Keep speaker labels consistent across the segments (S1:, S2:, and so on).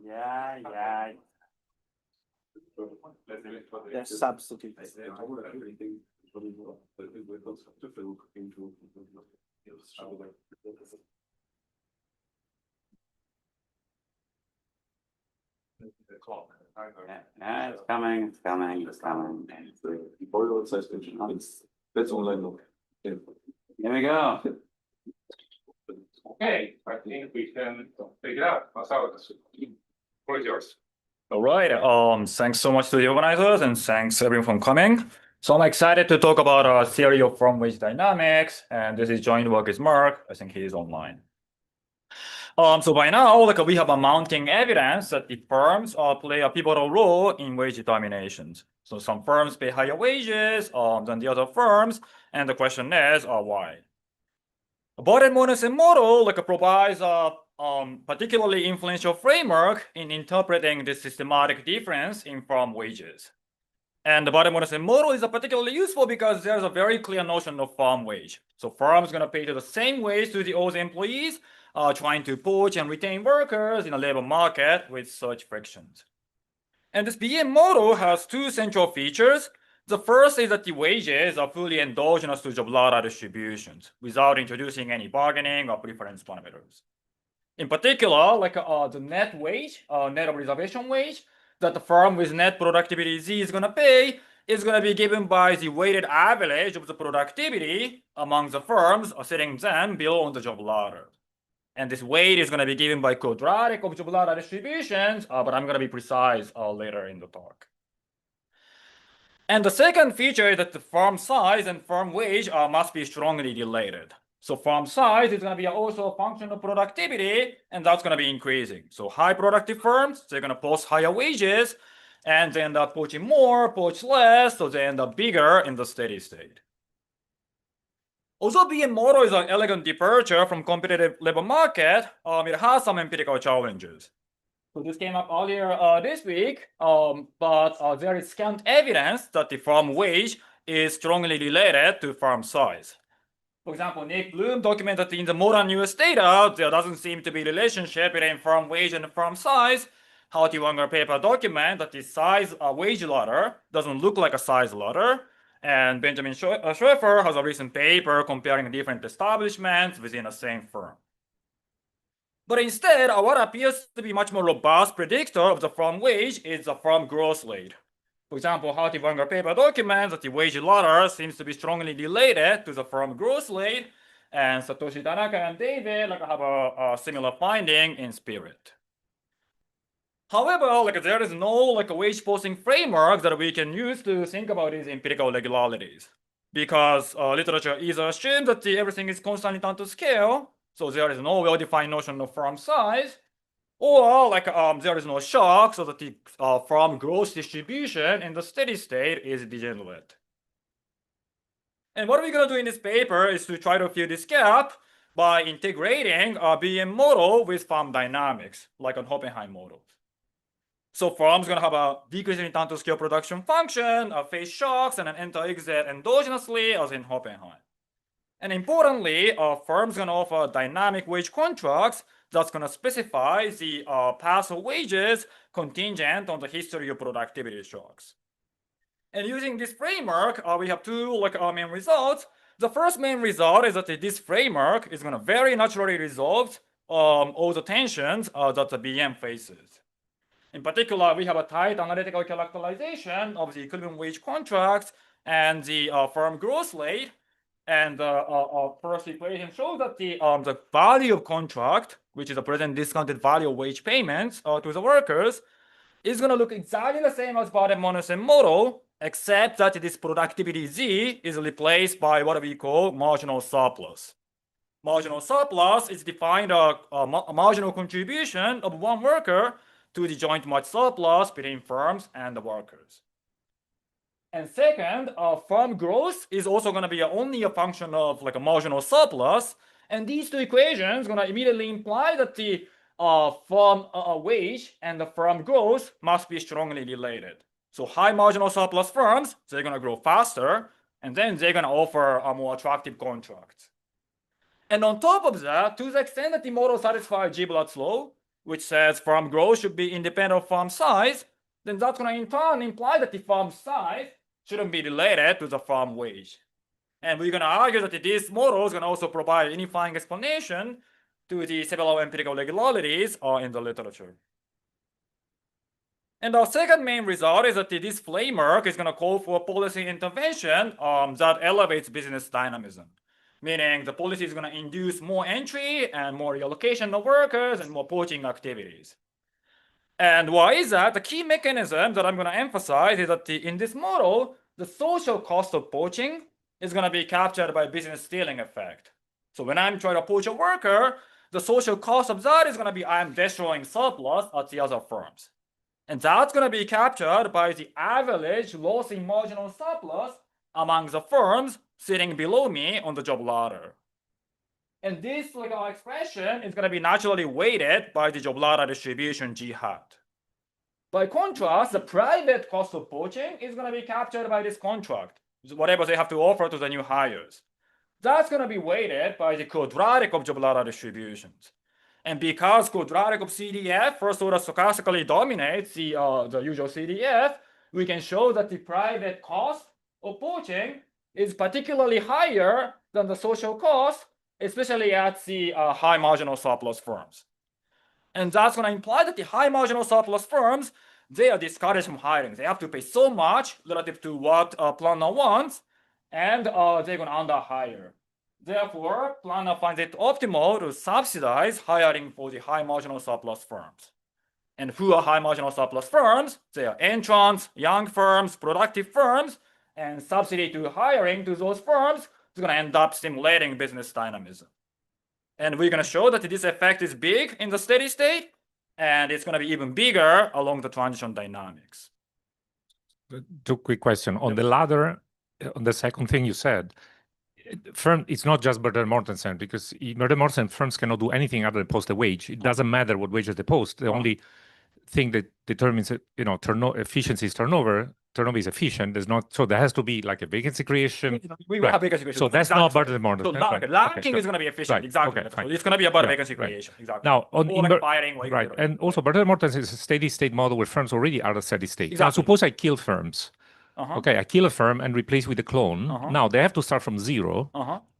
S1: Yeah. The substitute. Yeah, it's coming. Here we go.
S2: Okay, I think we can take it out. What is yours?
S3: All right. Thanks so much to the organizers and thanks everyone for coming. So I'm excited to talk about a theory of firm wage dynamics, and this is joint work with Mark. I think he is online. So by now, we have a mounting evidence that the firms play a pivotal role in wage determinations. So some firms pay higher wages than the other firms, and the question is why? Bottom-Monessen model provides a particularly influential framework in interpreting the systematic difference in firm wages. And the Bottom-Monessen model is particularly useful because there's a very clear notion of firm wage. So firms going to pay to the same wage to all the employees, trying to poach and retain workers in a labor market with such frictions. And this BM model has two central features. The first is that the wages are fully endogenous to job ladder distributions without introducing any bargaining or preference parameters. In particular, the net wage, net of reservation wage, that the firm with net productivity Z is going to pay is going to be given by the weighted average of the productivity among the firms sitting them below on the job ladder. And this weight is going to be given by quadratic of job ladder distributions, but I'm going to be precise later in the talk. And the second feature is that the firm size and firm wage must be strongly related. So firm size is going to be also a function of productivity, and that's going to be increasing. So high productive firms, they're going to post higher wages, and they end up poaching more, poach less, so they end up bigger in the steady state. Although BM model is an elegant departure from competitive labor market, it has some empirical challenges. So this came up earlier this week, but there is scant evidence that the firm wage is strongly related to firm size. For example, Nick Bloom documented in the modern US data, there doesn't seem to be a relationship between firm wage and firm size. Howdy Wanger paper document that the size wage ladder doesn't look like a size ladder. And Benjamin Schroeffer has a recent paper comparing different establishments within the same firm. But instead, what appears to be much more robust predictor of the firm wage is the firm growth rate. For example, Howdy Wanger paper documents that the wage ladder seems to be strongly related to the firm growth rate, and Satoshi Tanaka and David have a similar finding in Spirit. However, there is no wage posting framework that we can use to think about these empirical regularities, because literature either assumes that everything is constantly done to scale, so there is no well-defined notion of firm size, or there is no shock, so that the firm growth distribution in the steady state is degenerate. And what we're going to do in this paper is to try to fill this gap by integrating a BM model with firm dynamics, like an Hoppenheim model. So firms going to have a decreasing time to scale production function, face shocks, and an enter-exit endogenously as in Hoppenheim. And importantly, firms going to offer dynamic wage contracts that's going to specify the path of wages contingent on the history of productivity shocks. And using this framework, we have two main results. The first main result is that this framework is going to very naturally resolve all the tensions that the BM faces. In particular, we have a tight analytical characterization of the equilibrium wage contracts and the firm growth rate. And our first equation shows that the value of contract, which is the present discounted value of wage payments to the workers, is going to look exactly the same as Bottom-Monessen model, except that this productivity Z is replaced by what we call marginal surplus. Marginal surplus is defined as a marginal contribution of one worker to the joint match surplus between firms and the workers. And second, firm growth is also going to be only a function of a marginal surplus. And these two equations are going to immediately imply that the firm wage and the firm growth must be strongly related. So high marginal surplus firms, they're going to grow faster. And then they're going to offer a more attractive contract. And on top of that, to the extent that the model satisfies Giblat's law, which says firm growth should be independent of firm size, then that's going to in turn imply that the firm size shouldn't be related to the firm wage. And we're going to argue that this model is going to also provide a unifying explanation to the several empirical regularities in the literature. And our second main result is that this framework is going to call for policy intervention that elevates business dynamism. Meaning the policy is going to induce more entry and more reallocation of workers and more poaching activities. And why is that? The key mechanism that I'm going to emphasize is that in this model, the social cost of poaching is going to be captured by business stealing effect. So when I'm trying to poach a worker, the social cost of that is going to be I'm destroying surplus at the other firms. And that's going to be captured by the average loss in marginal surplus among the firms sitting below me on the job ladder. And this expression is going to be naturally weighted by the job ladder distribution G hat. By contrast, the private cost of poaching is going to be captured by this contract, whatever they have to offer to the new hires. That's going to be weighted by the quadratic of job ladder distributions. And because quadratic of CDF first order stochastically dominates the usual CDF, we can show that the private cost of poaching is particularly higher than the social cost, especially at the high marginal surplus firms. And that's going to imply that the high marginal surplus firms, they are discouraged from hiring. They have to pay so much relative to what planner wants, and they're going to underhire. Therefore, planner finds it optimal to subsidize hiring for the high marginal surplus firms. And who are high marginal surplus firms? They are entrants, young firms, productive firms, and subsidy to hiring to those firms is going to end up stimulating business dynamism. And we're going to show that this effect is big in the steady state, and it's going to be even bigger along the transition dynamics.
S4: Two quick questions. On the ladder, on the second thing you said, it's not just Berger-Mortensen, because in Berger-Mortensen, firms cannot do anything other than post a wage. It doesn't matter what wages they post. The only thing that determines efficiency is turnover. Turnover is efficient. There's not, so there has to be like a vacancy creation.
S3: We have vacancy creation.
S4: So that's not Berger-Mortensen.
S3: So ranking is going to be efficient. Exactly. So it's going to be about vacancy creation. Exactly.
S4: Now,
S3: firing.
S4: Right. And also Berger-Mortensen is a steady state model where firms already are at steady state.
S3: Exactly.
S4: Now, suppose I kill firms. Okay, I kill a firm and replace with a clone. Now they have to start from zero.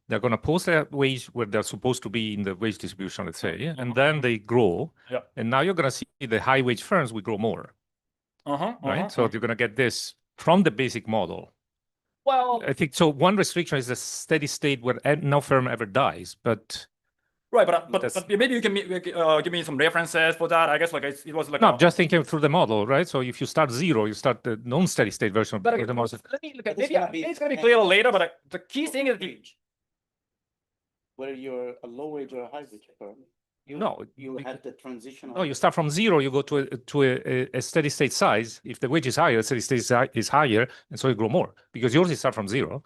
S4: They're going to post a wage where they're supposed to be in the wage distribution, let's say, and then they grow. And now you're going to see the high wage firms will grow more. Right? So you're going to get this from the basic model.
S3: Well,
S4: I think so. One restriction is the steady state where no firm ever dies, but.
S3: Right, but maybe you can give me some references for that. I guess it was like
S4: no, just thinking through the model, right? So if you start zero, you start the non-steady state version of the model.
S3: Let me look at maybe it's gonna be clear later, but the key thing is
S5: whether you're a low wage or a high wage firm.
S4: You
S5: had the transition.
S4: No, you start from zero, you go to a steady state size. If the wage is higher, steady state is higher, and so you grow more because yours is start from zero.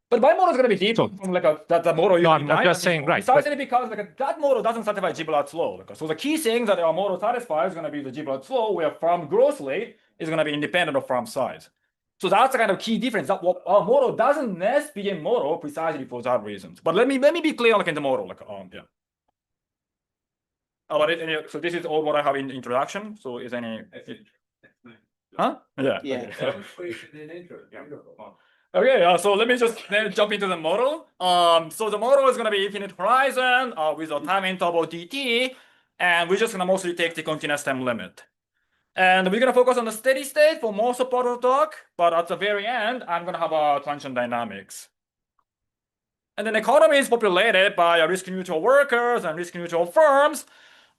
S3: But my model is going to be different from that model.
S4: No, I'm not just saying, right.
S3: Precisely because that model doesn't satisfy Giblat's law. So the key thing that our model satisfies is going to be the Giblat's law, where firm growth rate is going to be independent of firm size. So that's the kind of key difference. That what our model doesn't necessarily be a model precisely for that reason. But let me be clear in the model. Yeah. So this is all what I have in the introduction. So is any? Huh? Yeah.
S5: Yeah.
S3: Okay, so let me just then jump into the model. So the model is going to be infinite horizon with a time interval dt, and we're just going to mostly take the continuous time limit. And we're going to focus on the steady state for most of part of the talk, but at the very end, I'm going to have a transition dynamics. And then economy is populated by risk-neutral workers and risk-neutral firms,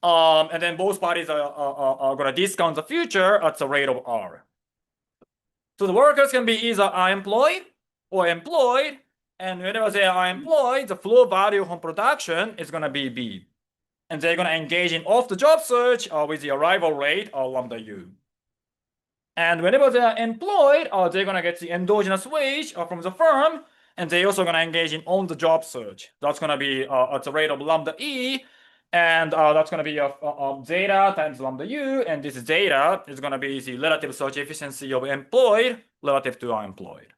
S3: and then both parties are going to discount the future at the rate of R. So the workers can be either unemployed or employed, and whenever they are employed, the flow value from production is going to be B. And they're going to engage in off-the-job search with the arrival rate of lambda U. And whenever they are employed, they're going to get the endogenous wage from the firm, and they're also going to engage in on-the-job search. That's going to be at the rate of lambda E, and that's going to be zeta times lambda U, and this zeta is going to be the relative search efficiency of employed relative to unemployed.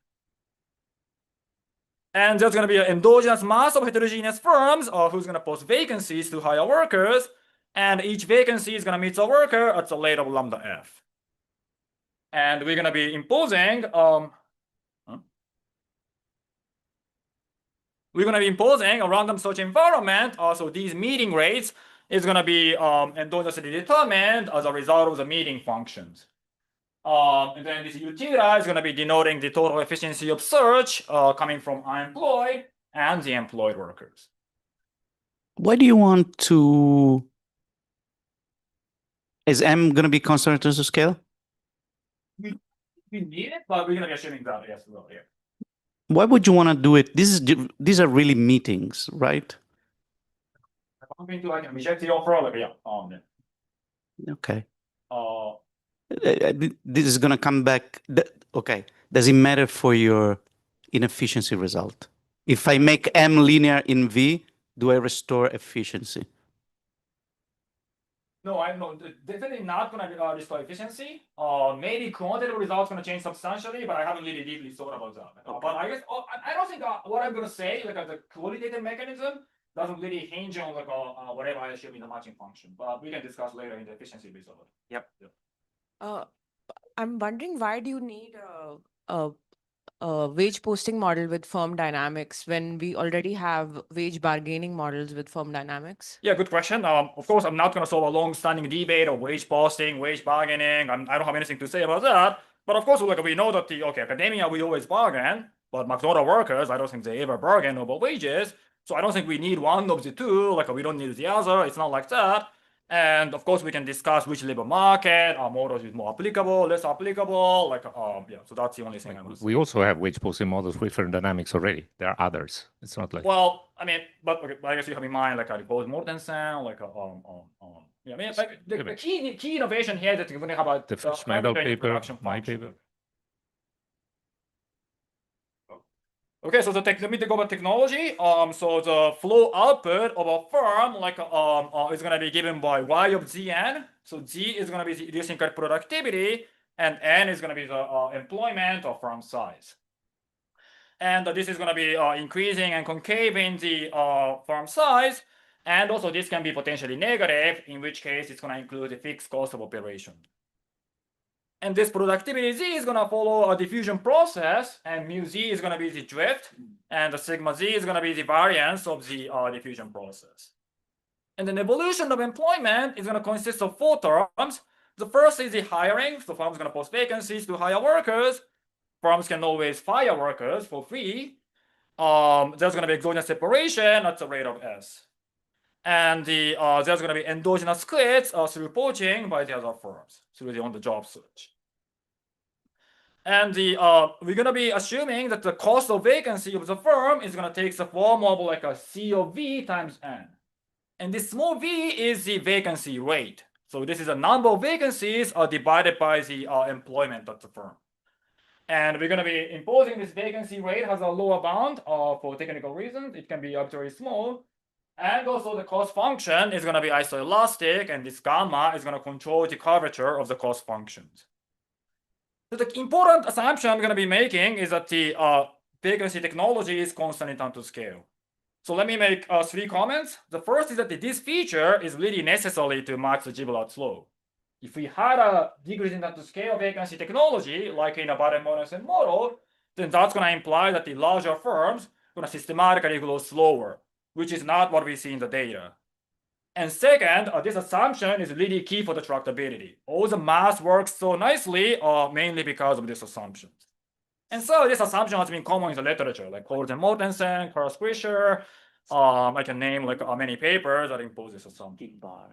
S3: And there's going to be an endogenous mass of heterogeneous firms who's going to post vacancies to hire workers. And each vacancy is going to meet a worker at the rate of lambda f. And we're going to be imposing a random search environment. Also, these meeting rates is going to be endogenously determined as a result of the meeting functions. And then this utila is going to be denoting the total efficiency of search coming from unemployed and the employed workers.
S5: Why do you want to? Is M going to be constant to scale?
S3: We need it, but we're going to be assuming that, yes, well, yeah.
S5: Why would you want to do it? These are really meetings, right?
S3: I'm going to like reject the offer, like, yeah.
S5: Okay.
S3: Uh,
S5: This is going to come back. Okay. Does it matter for your inefficiency result? If I make M linear in V, do I restore efficiency?
S3: No, I'm not definitely not going to restore efficiency. Maybe quantitative results going to change substantially, but I haven't really deeply thought about that. But I guess I don't think what I'm going to say, like the qualitative mechanism, doesn't really hinge on like whatever I assume in the matching function. But we can discuss later in the efficiency result.
S1: Yep.
S6: I'm wondering, why do you need a wage posting model with firm dynamics when we already have wage bargaining models with firm dynamics?
S3: Yeah, good question. Of course, I'm not going to solve a long-standing debate of wage posting, wage bargaining. I don't have anything to say about that. But of course, like we know that academia we always bargain, but McDonald's workers, I don't think they ever bargain over wages. So I don't think we need one of the two. Like we don't need the other. It's not like that. And of course, we can discuss which labor market models is more applicable, less applicable. Like yeah. So that's the only thing I want to say.
S4: We also have wage posting models with firm dynamics already. There are others. It's not like.
S3: Well, I mean, but okay, I guess you have in mind like a Mortensen, like yeah. I mean, like the key innovation here that you're going to have about
S4: The first medal paper, my paper.
S3: Okay, so let me go about technology. So the flow output of a firm like is going to be given by y of Zn. So Z is going to be the idiosyncratic productivity, and N is going to be the employment or firm size. And this is going to be increasing and concave in the firm size, and also this can be potentially negative, in which case it's going to include the fixed cost of operation. And this productivity Z is going to follow a diffusion process, and mu Z is going to be the drift, and the sigma Z is going to be the variance of the diffusion process. And then evolution of employment is going to consist of 4 terms. The first is the hiring, so firms going to post vacancies to hire workers. Firms can always fire workers for free. There's going to be exogenous separation at the rate of S. And there's going to be endogenous splits through poaching by the other firms through the on-the-job search. And we're going to be assuming that the cost of vacancy of the firm is going to take the form of like a C of V times N. And this small v is the vacancy rate. So this is the number of vacancies divided by the employment of the firm. And we're going to be imposing this vacancy rate has a lower bound for technical reasons. It can be arbitrarily small. And also the cost function is going to be isoelastic, and this gamma is going to control the curvature of the cost functions. So the important assumption I'm going to be making is that the vacancy technology is constant in time to scale. So let me make 3 comments. The first is that this feature is really necessary to match the Gibbert's law. If we had a decreasing time to scale vacancy technology, like in a Baden-Mortensen model, then that's going to imply that the larger firms are going to systematically grow slower, which is not what we see in the data. And second, this assumption is really key for the tractability. All the math works so nicely, mainly because of this assumption. And so this assumption has been common in the literature, like Mortensen, Carl Squisher. I can name like many papers that impose this assumption.
S5: Big bar.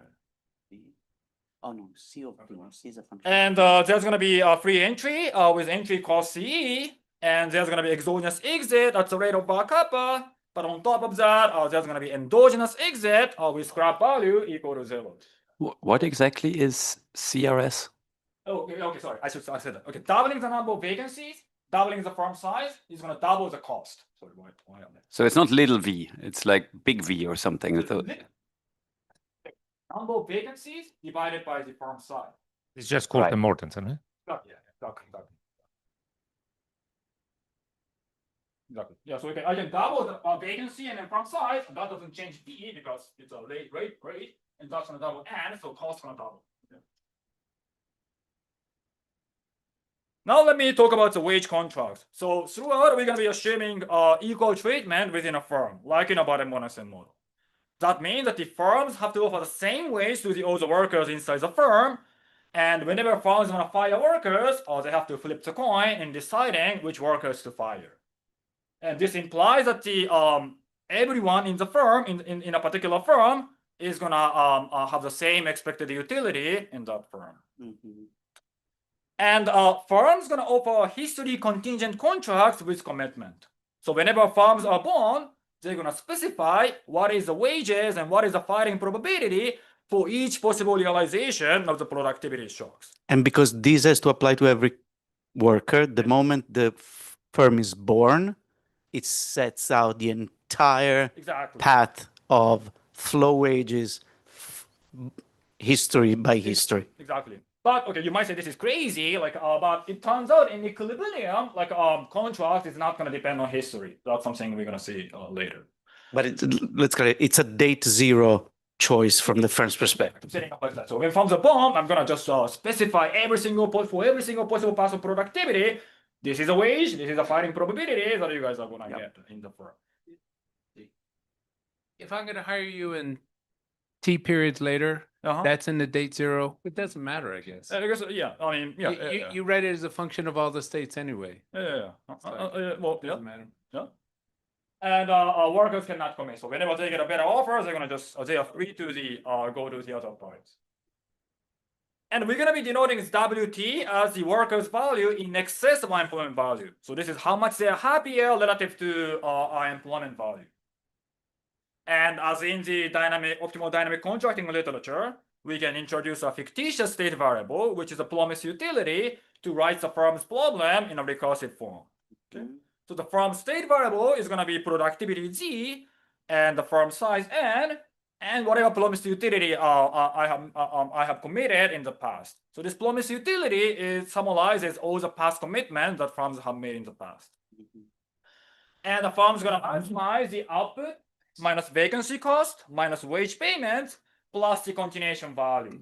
S5: Oh no, C of V. C is a function.
S3: And there's going to be a free entry with entry cost CE, and there's going to be exogenous exit at the rate of bar kappa. But on top of that, there's going to be endogenous exit with scrap value equal to 0.
S7: What exactly is CRS?
S3: Oh, okay, sorry. I said that. Okay, doubling the number of vacancies, doubling the firm size is going to double the cost. Sorry, why on that?
S7: So it's not little v, it's like big V or something.
S3: Number of vacancies divided by the firm size.
S4: It's just called
S7: Right.
S4: the Mortensen, eh?
S3: Yeah, exactly. Exactly. Yeah, so I can double the vacancy and then from size, that doesn't change D because it's a rate, and that's gonna double N, so cost gonna double. Yeah. Now let me talk about the wage contracts. So throughout, we're gonna be assuming equal treatment within a firm, like in a bottom-one-ascent model. That means that the firms have to offer the same wage to all the workers inside the firm, and whenever firms wanna fire workers, they have to flip the coin in deciding which workers to fire. And this implies that the everyone in the firm, in a particular firm, is gonna have the same expected utility in that firm. And firms gonna offer history contingent contracts with commitment. So whenever firms are born, they're gonna specify what is the wages and what is the firing probability for each possible realization of the productivity shocks.
S5: And because this has to apply to every worker, the moment the firm is born, it sets out the entire
S3: Exactly.
S5: path of flow wages, history by history.
S3: Exactly. But okay, you might say this is crazy, like, but it turns out in equilibrium, like, contract is not going to depend on history. That's something we're going to see later.
S5: But let's call it, it's a date zero choice from the firm's perspective.
S3: Setting up like that. So when from the bomb, I'm going to just specify every single for every single possible path of productivity. This is a wage. This is a firing probability that you guys are going to get in the firm.
S8: If I'm gonna hire you in T periods later, that's in the date zero. It doesn't matter, I guess.
S3: I guess, yeah. I mean, yeah.
S8: You write it as a function of all the states anyway.
S3: Yeah. Well, yeah.
S8: Doesn't matter.
S3: Yeah. And workers cannot commit. So whenever they get a better offer, they're gonna just they are free to go to the other parts. And we're gonna be denoting this WT as the workers' value in excess of our employment value. So this is how much they are happier relative to our employment value. And as in the optimal dynamic contracting literature, we can introduce a fictitious state variable, which is a promise utility, to write the firm's problem in a recursive form. Okay? So the firm state variable is going to be productivity Z, and the firm size N, and whatever promise utility I have committed in the past. So this promise utility summarizes all the past commitments that firms have made in the past. And the firm's going to maximize the output minus vacancy cost, minus wage payments, plus the continuation value.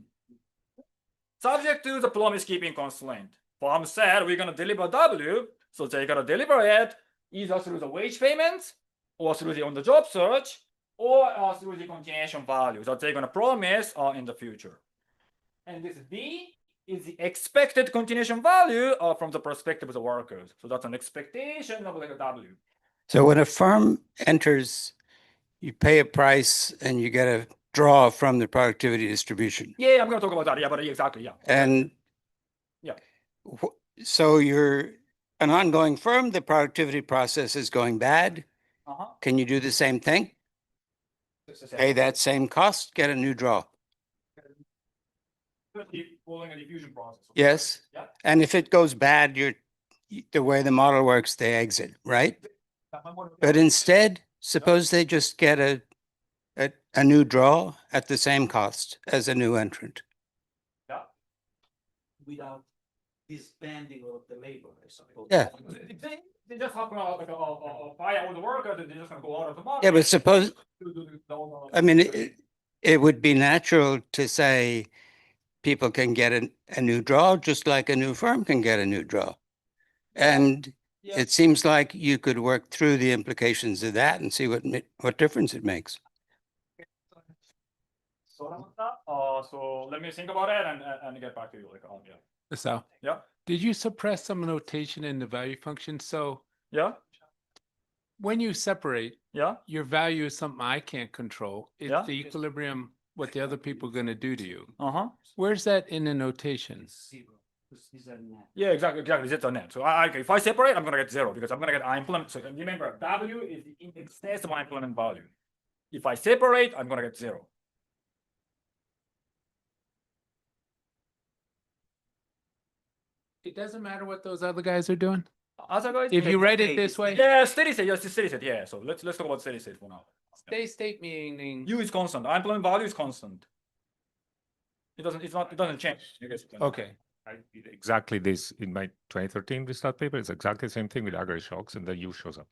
S3: Subject to the promise keeping constraint. Firm said we're going to deliver W, so they're going to deliver it either through the wage payments, or through the on-the-job search, or through the continuation value that they're going to promise in the future. And this B is the expected continuation value from the perspective of the workers. So that's an expectation of like a W.
S9: So when a firm enters, you pay a price and you get a draw from the productivity distribution.
S3: Yeah, I'm going to talk about that. Yeah, but exactly, yeah.
S9: And
S3: yeah.
S9: So you're an ongoing firm, the productivity process is going bad. Can you do the same thing? Pay that same cost, get a new draw.
S3: Following a diffusion process.
S9: Yes.
S3: Yeah.
S9: And if it goes bad, the way the model works, they exit, right? But instead, suppose they just get a new draw at the same cost as a new entrant.
S3: Yeah.
S5: Without disbanding all of the labor, I suppose.
S9: Yeah.
S3: They just have to fire all the workers and they're just going to go out of the market.
S9: Yeah, but suppose, I mean, it would be natural to say people can get a new draw just like a new firm can get a new draw. And it seems like you could work through the implications of that and see what difference it makes.
S3: So let me think about it and get back to you.
S8: So,
S3: yeah.
S8: Did you suppress some notation in the value function? So
S3: yeah,
S8: when you separate,
S3: yeah,
S8: your value is something I can't control. It's
S3: Yeah.
S8: the equilibrium, what the other people are going to do to you.
S3: Where's
S8: Where's that in the notation?
S3: Yeah, exactly. That's a net. So if I separate, I'm gonna get zero because I'm gonna get implement. So remember, W is the in excess of my implement value. If I separate, I'm gonna get zero.
S8: It doesn't matter what those other guys are doing.
S3: Other guys,
S8: If you write it this way,
S3: yeah, steady state. Yes, steady state. Yeah. So let's talk about steady state for now.
S8: steady state meaning.
S3: U is constant. Implement value is constant. It doesn't change.
S8: Okay.
S4: I did exactly this in my 2013 restart paper. It's exactly the same thing with aggregate shocks, and then U shows up.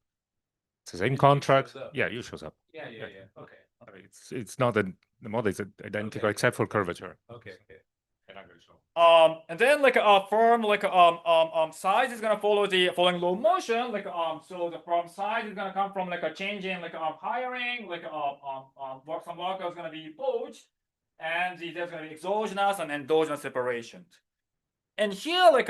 S4: It's the same contract.
S8: shows up.
S4: Yeah, U shows up.
S8: Yeah. Okay.
S4: I mean, it's not the model is identical except for curvature.
S8: Okay.
S3: And then like a firm like size is gonna follow the following low motion like so the firm size is gonna come from like a change in like hiring like some workers gonna be poached and there's gonna be exogenous and endogenous separations. And here like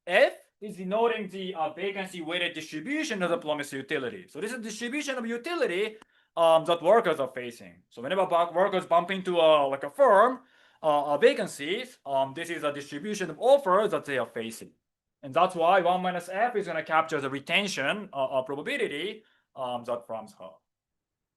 S3: F is denoting the vacancy weighted distribution of the Promise utility. So this is distribution of utility that workers are facing. So whenever workers bump into like a firm vacancies, this is a distribution of offers that they are facing. And that's why 1 minus F is going to capture the retention probability that firms have.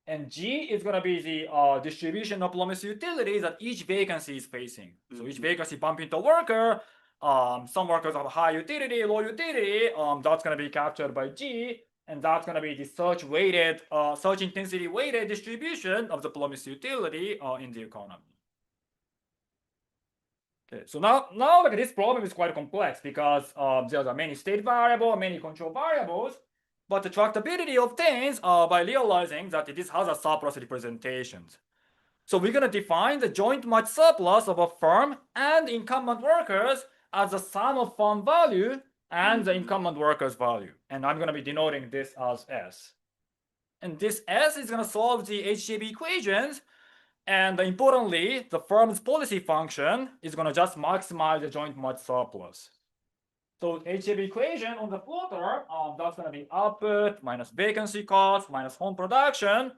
S3: And G is going to be the distribution of promise utility that each vacancy is facing. So each vacancy bump into a worker, some workers have high utility, low utility, that's going to be captured by G, and that's going to be the search intensity weighted distribution of the promise utility in the economy. Okay, so now like this problem is quite complex because there are many state variables, many control variables, but the tractability obtains by realizing that this has a surplus representations. So we're going to define the joint match surplus of a firm and incumbent workers as the sum of firm value and the incumbent workers value. And I'm going to be denoting this as S. And this S is going to solve the HJB equations. And importantly, the firm's policy function is going to just maximize the joint match surplus. So HJB equation on the floater, that's going to be output minus vacancy cost minus home production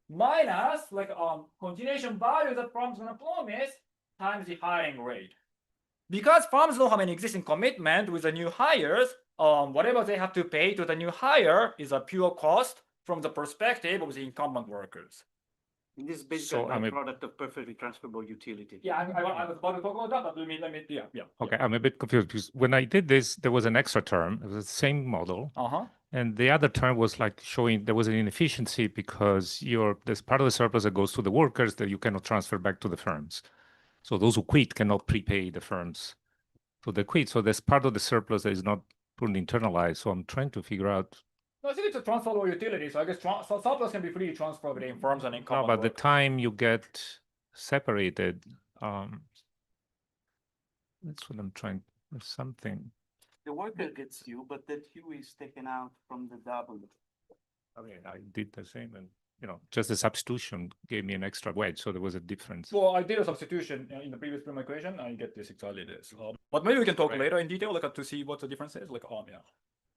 S3: minus like continuation value that firm's going to promise times the hiring rate. Because firms don't have an existing commitment with the new hires, whatever they have to pay to the new hire is a pure cost from the perspective of the incumbent workers.
S5: This is basically
S4: So,
S5: a product of perfectly transferable utility.
S3: Yeah, I was about to talk about that, but let me, yeah.
S4: Okay, I'm a bit confused because when I did this, there was an extra term. It was the same model. And the other term was like showing there was an inefficiency because there's part of the surplus that goes to the workers that you cannot transfer back to the firms. So those who quit cannot prepay the firms. So they quit. So there's part of the surplus that is not fully internalized. So I'm trying to figure out.
S3: No, I think it's a transferable utility. So I guess surplus can be freely transferred between firms and incumbent.
S4: No, but the time you get separated, that's what I'm trying. There's something.
S5: The worker gets U, but that U is taken out from the W.
S4: I mean, I did the same, and just the substitution gave me an extra wedge, so there was a difference.
S3: Well, I did a substitution in the previous prima equation. I get this exactly this. But maybe we can talk later in detail, like to see what the difference is. Like, yeah.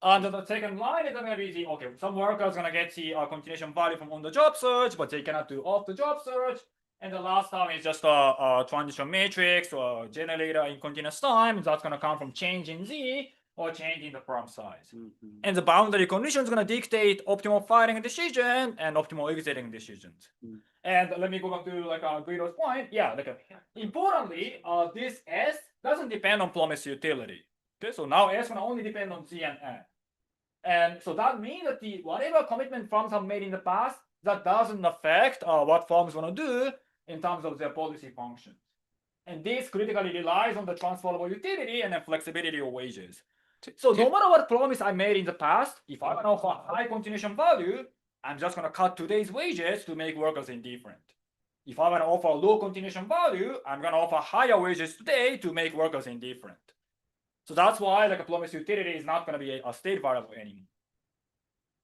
S3: And the second line is going to be okay. Some workers going to get the continuation value from on the job search, but they cannot do off the job search. And the last term is just a transition matrix or generator in continuous time. That's going to come from change in Z or change in the firm size. And the boundary condition is going to dictate optimal firing decision and optimal exiting decisions. And let me go back to like Guido's point. Yeah, like importantly, this S doesn't depend on promise utility. Okay, so now S going to only depend on Z and N. And so that means that whatever commitment firms have made in the past, that doesn't affect what firms want to do in terms of their policy functions. And this critically relies on the transferable utility and the flexibility of wages. So no matter what promise I made in the past, if I want to offer high continuation value, I'm just going to cut today's wages to make workers indifferent. If I want to offer low continuation value, I'm going to offer higher wages today to make workers indifferent. So that's why like a promise utility is not going to be a state variable anymore.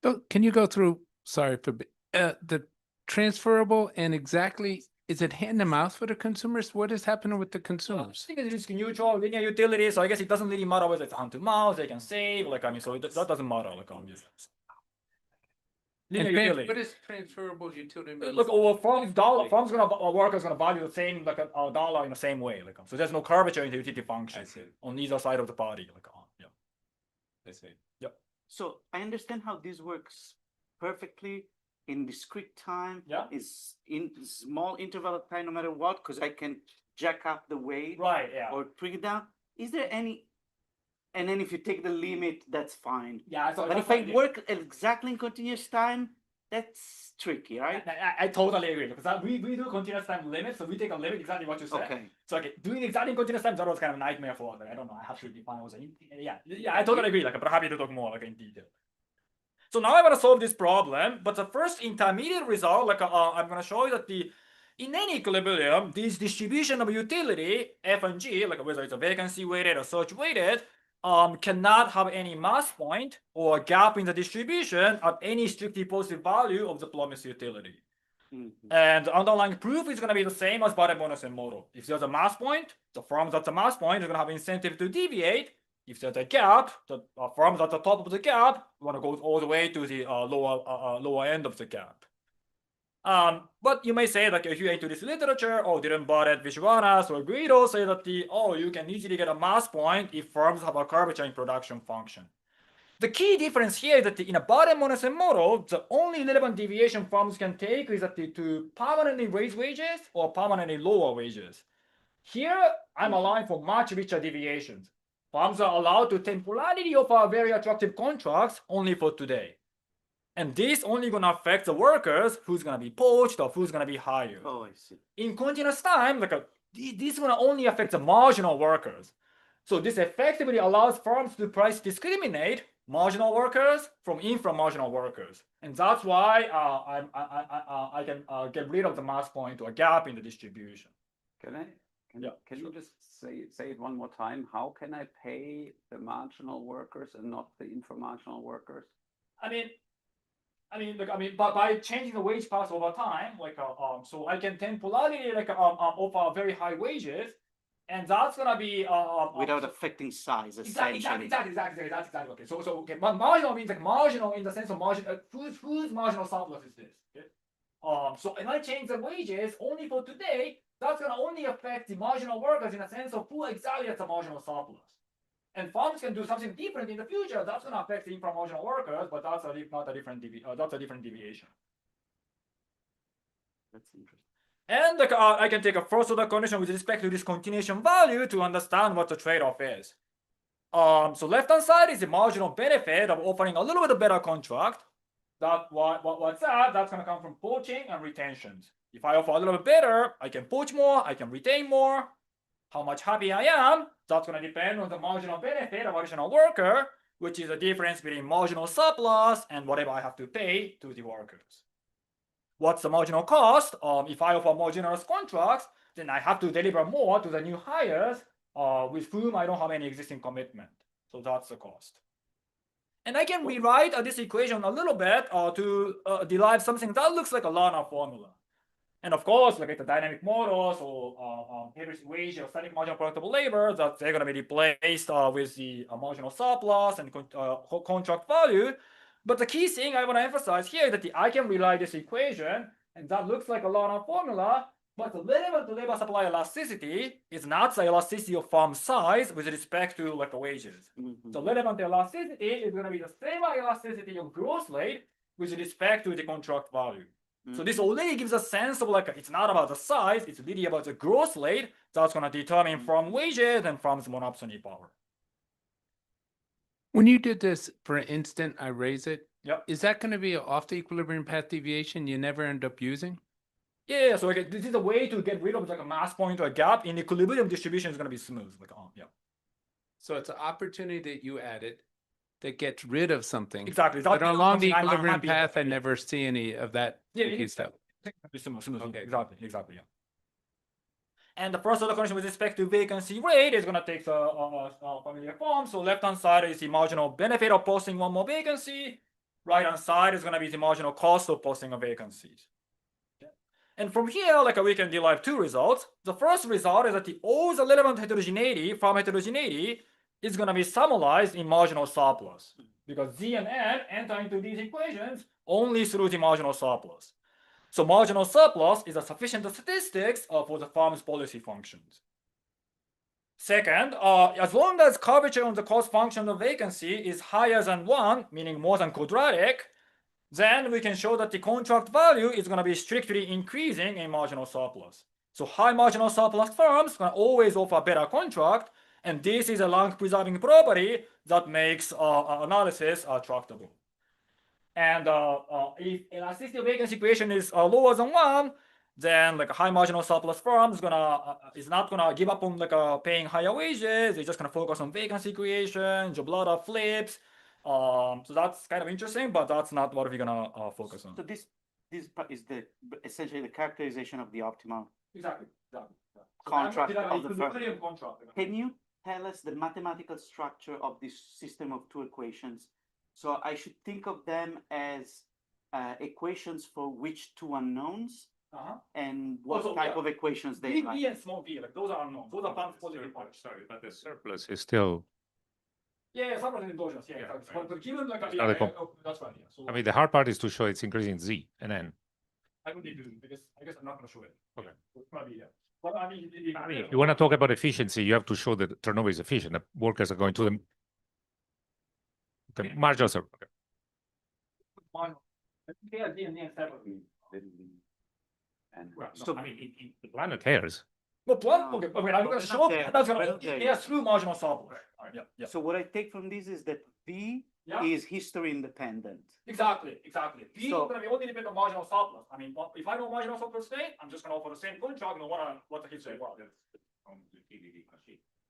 S8: So can you go through, sorry for the transferable and exactly, is it hand to mouth for the consumers? What is happening with the consumers?
S3: I think it's risk neutral linear utility. So I guess it doesn't really matter whether it's hand to mouth, they can save, like, I mean, so that doesn't matter. Like, linear utility.
S8: What is transferable utility mean?
S3: Look, workers gonna value the same like a dollar in the same way. Like, so there's no curvature in the utility function on either side of the body. Like, yeah.
S8: I see.
S3: Yep.
S5: So I understand how this works perfectly in discrete time.
S3: Yeah.
S5: Is in small interval of time, no matter what, because I can jack up the weight.
S3: Right. Yeah.
S5: Or bring it down. Is there any? And then if you take the limit, that's fine.
S3: Yeah. So
S5: but if I work exactly in continuous time, that's tricky, right?
S3: I totally agree because we do continuous time limit, so we take a limit exactly what you said.
S5: Okay.
S3: So okay, doing exactly continuous time that was kind of a nightmare for us. Like, I don't know. I have to define what. Yeah. I totally agree. Like, but happy to talk more like in detail. So now I'm going to solve this problem, but the first intermediate result, like I'm going to show you that in any equilibrium, this distribution of utility, F and G, like whether it's a vacancy weighted or search weighted, cannot have any mass point or gap in the distribution at any strictly positive value of the promised utility. And the underlying proof is going to be the same as Baden-Bonesen model. If there's a mass point, the firms at the mass point are going to have incentive to deviate. If there's a gap, the firms at the top of the gap want to go all the way to the lower end of the gap. But you may say that if you into this literature, didn't Barrett, Vishwanas, or Guido say that you can easily get a mass point if firms have a curvature in production function. The key difference here is that in a Baden-Bonesen model, the only relevant deviation firms can take is that to permanently raise wages or permanently lower wages. Here, I'm allowing for much richer deviations. Firms are allowed to temporarily offer very attractive contracts only for today. And this only going to affect the workers who's going to be poached or who's going to be hired.
S5: Oh, I see.
S3: In continuous time, this is going to only affect the marginal workers. So this effectively allows firms to price discriminate marginal workers from infra-marginal workers. And that's why I can get rid of the mass point or gap in the distribution.
S1: Can you just say it one more time? How can I pay the marginal workers and not the infra-marginal workers?
S3: But by changing the wage path over time, so I can temporarily offer very high wages, and that's gonna be
S5: Without affecting size, essentially.
S3: Exactly. Okay. So okay, marginal means like marginal in the sense of margin. Whose marginal surplus is this? Okay. So if I change the wages only for today, that's gonna only affect the marginal workers in a sense of who exactly has the marginal surplus. And firms can do something different in the future. That's going to affect the infra-marginal workers, but that's not a different that's a different deviation.
S5: That's interesting.
S3: And I can take a first order condition with respect to this continuation value to understand what the trade-off is. So left-hand side is the marginal benefit of offering a little bit better contract. What's that? That's going to come from poaching and retentions. If I offer a little bit better, I can poach more, I can retain more. How much happy I am, that's going to depend on the marginal benefit of additional worker, which is the difference between marginal surplus and whatever I have to pay to the workers. What's the marginal cost? If I offer more generous contracts, then I have to deliver more to the new hires with whom I don't have any existing commitment. So that's the cost. And I can rewrite this equation a little bit to derive something that looks like a Lerner formula. And of course, like the dynamic models or average wage or static marginal productive labor, that they're going to be replaced with the marginal surplus and contract value. But the key thing I want to emphasize here is that I can rewrite this equation, and that looks like a Lerner formula, but the relevant labor supply elasticity is not the elasticity of firm size with respect to like the wages. The relevant elasticity is going to be the same elasticity of growth rate with respect to the contract value. So this already gives a sense of like, it's not about the size, it's really about the growth rate that's going to determine firm wages and firm's monopsony power.
S8: When you did this for an instant, I raise it.
S3: Yep.
S8: Is that going to be off the equilibrium path deviation you never end up using?
S3: Yeah, so like, this is a way to get rid of like a mass point or a gap in equilibrium distribution is going to be smooth.
S8: So it's an opportunity that you added that gets rid of something.
S3: Exactly.
S8: But along the
S3: I'm
S8: equilibrium
S3: happy
S8: path, I
S3: with.
S8: never see any of that. Stuff.
S3: Smooth.
S8: Okay.
S3: Exactly. Yeah. And the first order condition with respect to vacancy rate is going to take the familiar form. So left-hand side is the marginal benefit of posting one more vacancy. Right-hand side is going to be the marginal cost of posting a vacancy. And from here, like we can derive two results. The first result is that all the relevant heterogeneity, firm heterogeneity, is going to be summarized in marginal surplus because Z and N enter into these equations only through the marginal surplus. So marginal surplus is a sufficient statistics for the firm's policy functions. Second, as long as curvature on the cost function of vacancy is higher than 1, meaning more than quadratic, then we can show that the contract value is going to be strictly increasing in marginal surplus. So high marginal surplus firms can always offer better contract, and this is a rank-preserving property that makes analysis tractable. And if elasticity of vacancy equation is lower than 1, then like a high marginal surplus firm is not gonna give up on like paying higher wages. They're just gonna focus on vacancy creation, job loader flips, So that's kind of interesting, but that's not what we're gonna focus on.
S5: So this part is essentially the characterization of the optimal.
S3: Exactly. Exactly.
S5: Contract of the firm. Can you tell us the mathematical structure of this system of two equations? So I should think of them as equations for which two unknowns, and what
S3: Also,
S5: type
S3: yeah.
S5: of equations they
S3: Big
S5: are.
S3: V and small v, like those are unknown. Those are positive.
S4: Sorry, but the surplus is still,
S3: Yeah, some of the indulgence. Yeah,
S4: Yeah,
S3: exactly. But given like
S4: not a
S3: that's right. Yeah. So
S4: I mean, the hard part is to show it's increasing Z and N.
S3: I don't need to because I guess I'm not gonna show it.
S4: Okay.
S3: So it's gonna be But I mean,
S4: If you want to talk about efficiency, you have to show that turnover is efficient. The workers are going to the marginal surplus. Okay.
S3: Yeah, D and separately.
S1: And
S4: So, I mean, the planet hairs.
S3: No, plan. Okay, I'm gonna
S5: We're
S3: show
S5: not there.
S3: that's
S5: We're
S3: gonna
S5: not there
S3: yeah
S5: yet.
S3: through marginal sample. Yeah, yeah.
S5: So what I take from this is that V
S3: Yeah.
S5: is history independent.
S3: Exactly. V is
S5: So-
S3: gonna be only depend on marginal surplus. I mean, if I know marginal surplus today, I'm just gonna offer the same contract and what the history was.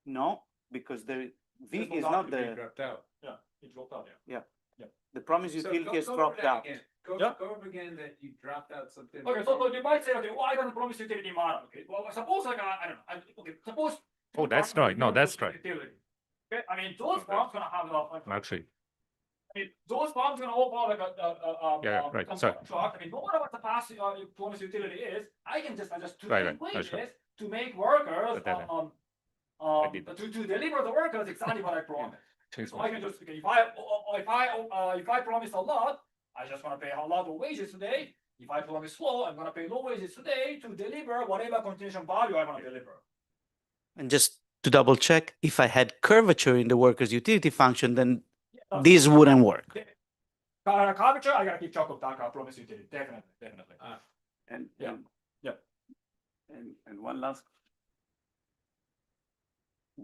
S5: No, because the V
S3: This
S5: is
S3: was
S5: not
S3: not
S5: the,
S8: Dropped out.
S3: Yeah, it dropped out. Yeah.
S5: the promise
S8: So
S5: utility
S8: go-
S5: has
S8: go over
S5: dropped
S8: that
S5: out.
S8: again.
S3: Yeah.
S8: Go over again that you dropped out something.
S3: Okay, so you might say, okay, why doesn't promise utility matter? Okay, well, suppose like I don't know. Okay, suppose.
S4: Oh, that's right. No, that's right.
S3: Utility. Okay, I mean, those farms gonna have
S4: Actually,
S3: I mean, those farms gonna offer like
S4: Yeah, right,
S3: some
S4: sorry.
S3: contract. I mean, no matter what the past promise utility is, I can just adjust two
S4: Right,
S3: different
S4: right,
S3: wages
S4: that's right.
S3: to make workers
S4: But then, did that.
S3: to deliver the workers exactly what I promised.
S4: change
S3: So I can just, okay, if I promise a lot, I just wanna pay a lot of wages today. If I promise slow, I'm gonna pay low wages today to deliver whatever continuation value I wanna deliver.
S5: And just to double check, if I had curvature in the worker's utility function, then
S3: Yeah,
S5: this wouldn't work.
S3: Curvature, I gotta keep track of that promise utility, definitely.
S1: And
S3: Yeah.
S1: and-
S3: Yeah.
S1: And one last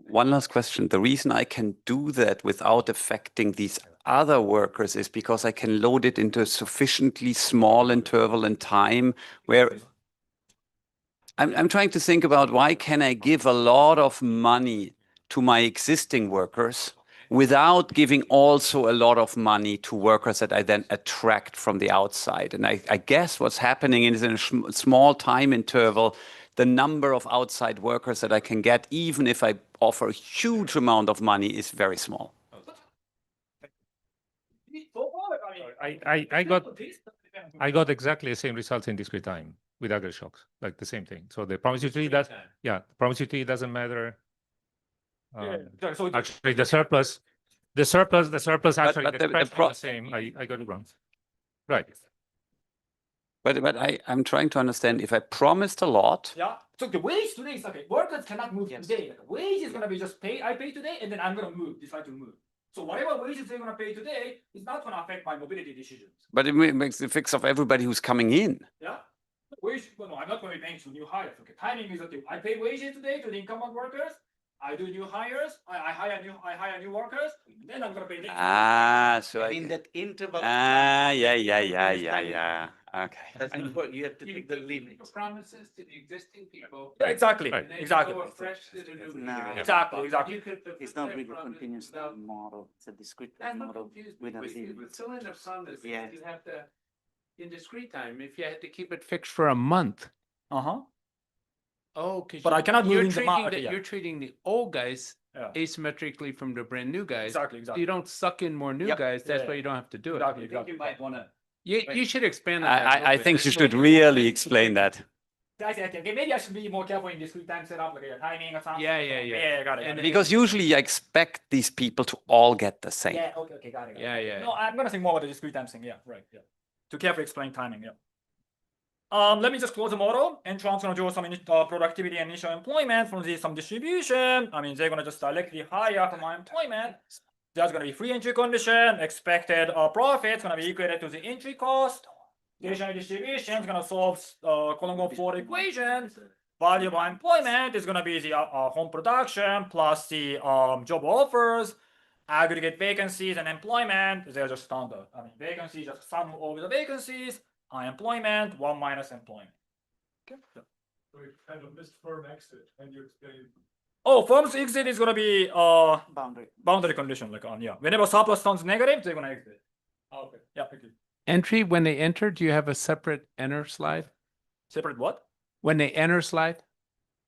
S7: One last question. The reason I can do that without affecting these other workers is because I can load it into a sufficiently small interval in time where I'm trying to think about why can I give a lot of money to my existing workers without giving also a lot of money to workers that I then attract from the outside. And I guess what's happening is in a small time interval, the number of outside workers that I can get, even if I offer a huge amount of money, is very small.
S4: I got exactly the same results in discrete time with aggregate shocks, like the same thing. So the promise utility does, yeah, promise utility doesn't matter.
S3: So
S4: Actually, the surplus actually
S7: but
S4: the
S7: the
S4: expression
S7: pro-
S4: is the same. I got it wrong. Right.
S7: But I'm trying to understand if I promised a lot,
S3: yeah, so the wage today is okay. Workers cannot move
S5: Yes.
S3: today. Like, wage is gonna be just pay. I pay today, and then I'm gonna move. Decide to move. So whatever wages they're gonna pay today is not gonna affect my mobility decisions.
S7: but it makes the fix of everybody who's coming in.
S3: Yeah. Wage. Well, no, I'm not gonna be paying to new hires. Okay, timing is okay. I pay wages today to the incumbent workers. I do new hires. I hire new workers. Then I'm gonna pay. next
S7: Ah, so
S5: In that interval.
S7: yeah. Okay.
S5: That's important. You have to take the limit.
S8: Promises to the existing people.
S3: Yeah, exactly.
S4: Right.
S8: and then you
S3: Exactly.
S8: go afresh to the new
S5: No.
S8: people.
S3: Exactly.
S8: You could fulfill
S5: It's not
S8: that
S5: really a
S8: promise
S5: continuous
S8: without-
S5: time model. It's a discrete
S8: That's
S5: time
S8: not
S5: model
S8: confused
S5: with a
S8: with
S5: limit.
S8: cylinder sum is
S5: Yeah.
S8: you have to, in discrete time, if you had to keep it fixed for a month.
S3: Uh-huh.
S8: Oh, because.
S3: But I cannot move in the market, yeah.
S8: You're treating the old guys
S3: Yeah.
S8: asymmetrically from the brand new guys.
S3: Exactly.
S8: So
S3: Exactly.
S8: you don't suck in more new
S7: Yep.
S8: guys. That's
S3: Yeah.
S8: why you don't have to do it.
S3: Exactly. Exactly.
S1: you might wanna.
S8: You should expand on that. a
S7: I
S8: little
S7: think
S8: bit.
S7: you should really explain that.
S3: Guys, okay, maybe I should be more careful in discrete time setup, like timing or something.
S8: Yeah.
S3: Yeah, got it.
S8: And-
S7: Because usually I expect these people to all get the same.
S3: Yeah, okay, got it.
S8: Yeah.
S3: No, I'm gonna think more about the discrete time thing. Yeah, right. Yeah. To carefully explain timing. Yeah. Let me just close the model. And Trump's gonna draw some productivity and initial employment from some distribution. I mean, they're gonna just directly hire from my employment. There's gonna be free entry condition. Expected profits gonna be equated to the entry cost. Stationary distribution is gonna solve column 4 equation. Value by employment is gonna be the home production plus the job offers. Aggregate vacancies and employment, they're just standard. I mean, vacancies just sum over the vacancies. Unemployment, 1 minus employment. Okay.
S10: So we kind of missed firm exit, and you explained
S3: Oh, firm's exit is gonna be boundary condition, like on, yeah. Whenever surplus turns negative, they're gonna exit. Okay, yeah, thank you.
S8: Entry, when they enter, do you have a separate enter slide?
S3: Separate what?
S8: When they enter slide?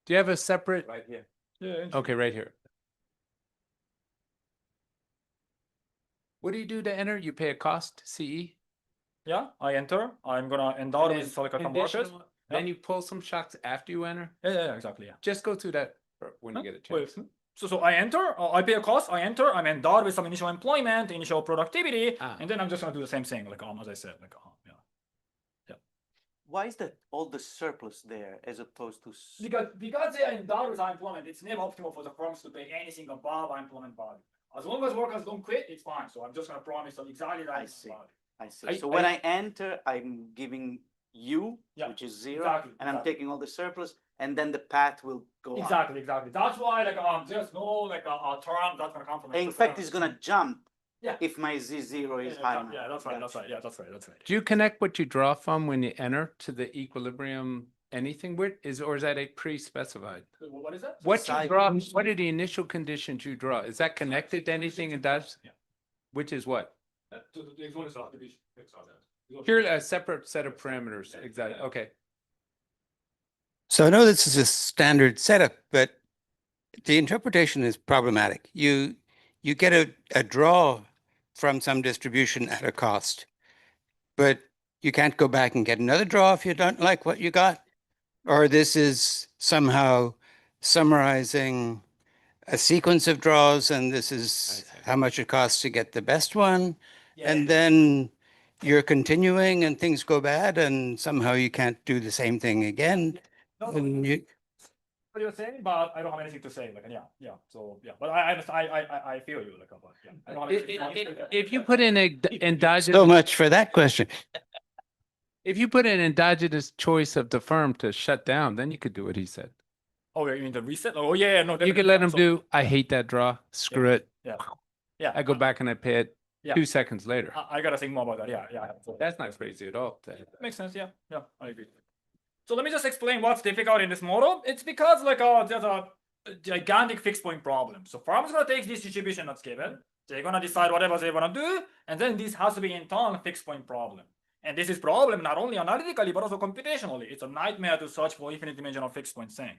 S8: Do you have a separate?
S3: Right here. Yeah.
S8: Okay, right here. What do you do to enter? You pay a cost, CE?
S3: Yeah, I enter. I'm gonna endow with Solica workers.
S8: Conditional- Then you pull some shots after you enter?
S3: Yeah, exactly, yeah.
S8: Just go through that when you
S3: Huh?
S8: get a
S3: Wait,
S8: chance.
S3: so I enter, I pay a cost, I enter, I'm endowed with some initial employment, initial productivity,
S8: Ah.
S3: and then I'm just gonna do the same thing, like as I said, like yeah.
S5: Why is that all the surplus there as opposed to?
S3: Because they are endowed with unemployment, it's never optimal for the firms to pay anything above unemployment value. As long as workers don't quit, it's fine. So I'm just gonna promise them exactly that.
S5: I see.
S3: value.
S5: I see. So when I enter, I'm giving you,
S3: Yeah,
S5: which is zero,
S3: exactly,
S5: and I'm
S3: exactly.
S5: taking all the surplus, and then the path will go up.
S3: Exactly. That's why like there's no like a term that's gonna come from.
S5: In fact, it's gonna jump.
S3: Yeah.
S5: If my Z0 is high enough.
S3: Yeah, that's right.
S5: Gotcha.
S3: Yeah, that's right.
S8: Do you connect what you draw from when you enter to the equilibrium anything with or is that a pre-specified?
S3: What is that?
S8: What you
S5: Side-
S8: draw, what are the initial conditions you draw? Is that connected to anything it does?
S3: Yeah.
S8: Which is what?
S3: Here,
S8: Here, a separate set of parameters, exactly, okay.
S9: So I know this is a standard setup, but the interpretation is problematic. You get a draw from some distribution at a cost, but you can't go back and get another draw if you don't like what you got. Or this is somehow summarizing a sequence of draws, and this is how much it costs to get the best one. And then you're continuing and things go bad and somehow you can't do the same thing again. And you,
S3: what you're saying, but I don't have anything to say. Like, yeah. So yeah, but I feel you. Like, but yeah, I don't have anything to say.
S8: If you put in a endogenous.
S9: so much for that question.
S8: If you put an endogenous choice of the firm to shut down, then you could do what he said.
S3: Oh, you mean the reset? Oh yeah, no.
S8: You could let him
S3: so-
S8: do, I hate that draw, screw it.
S3: Yeah.
S8: I go back and I pay it
S3: Yeah.
S8: 2 seconds later.
S3: I gotta think more about that. Yeah. So
S8: That's not crazy at all.
S3: makes sense. Yeah, I agree. So let me just explain what's difficult in this model. It's because like there's a gigantic fixed point problem. So firms gonna take this distribution that's given. They're gonna decide whatever they wanna do, and then this has to be in turn a fixed point problem. And this is problem not only analytically but also computationally. It's a nightmare to search for infinite dimensional fixed point thing.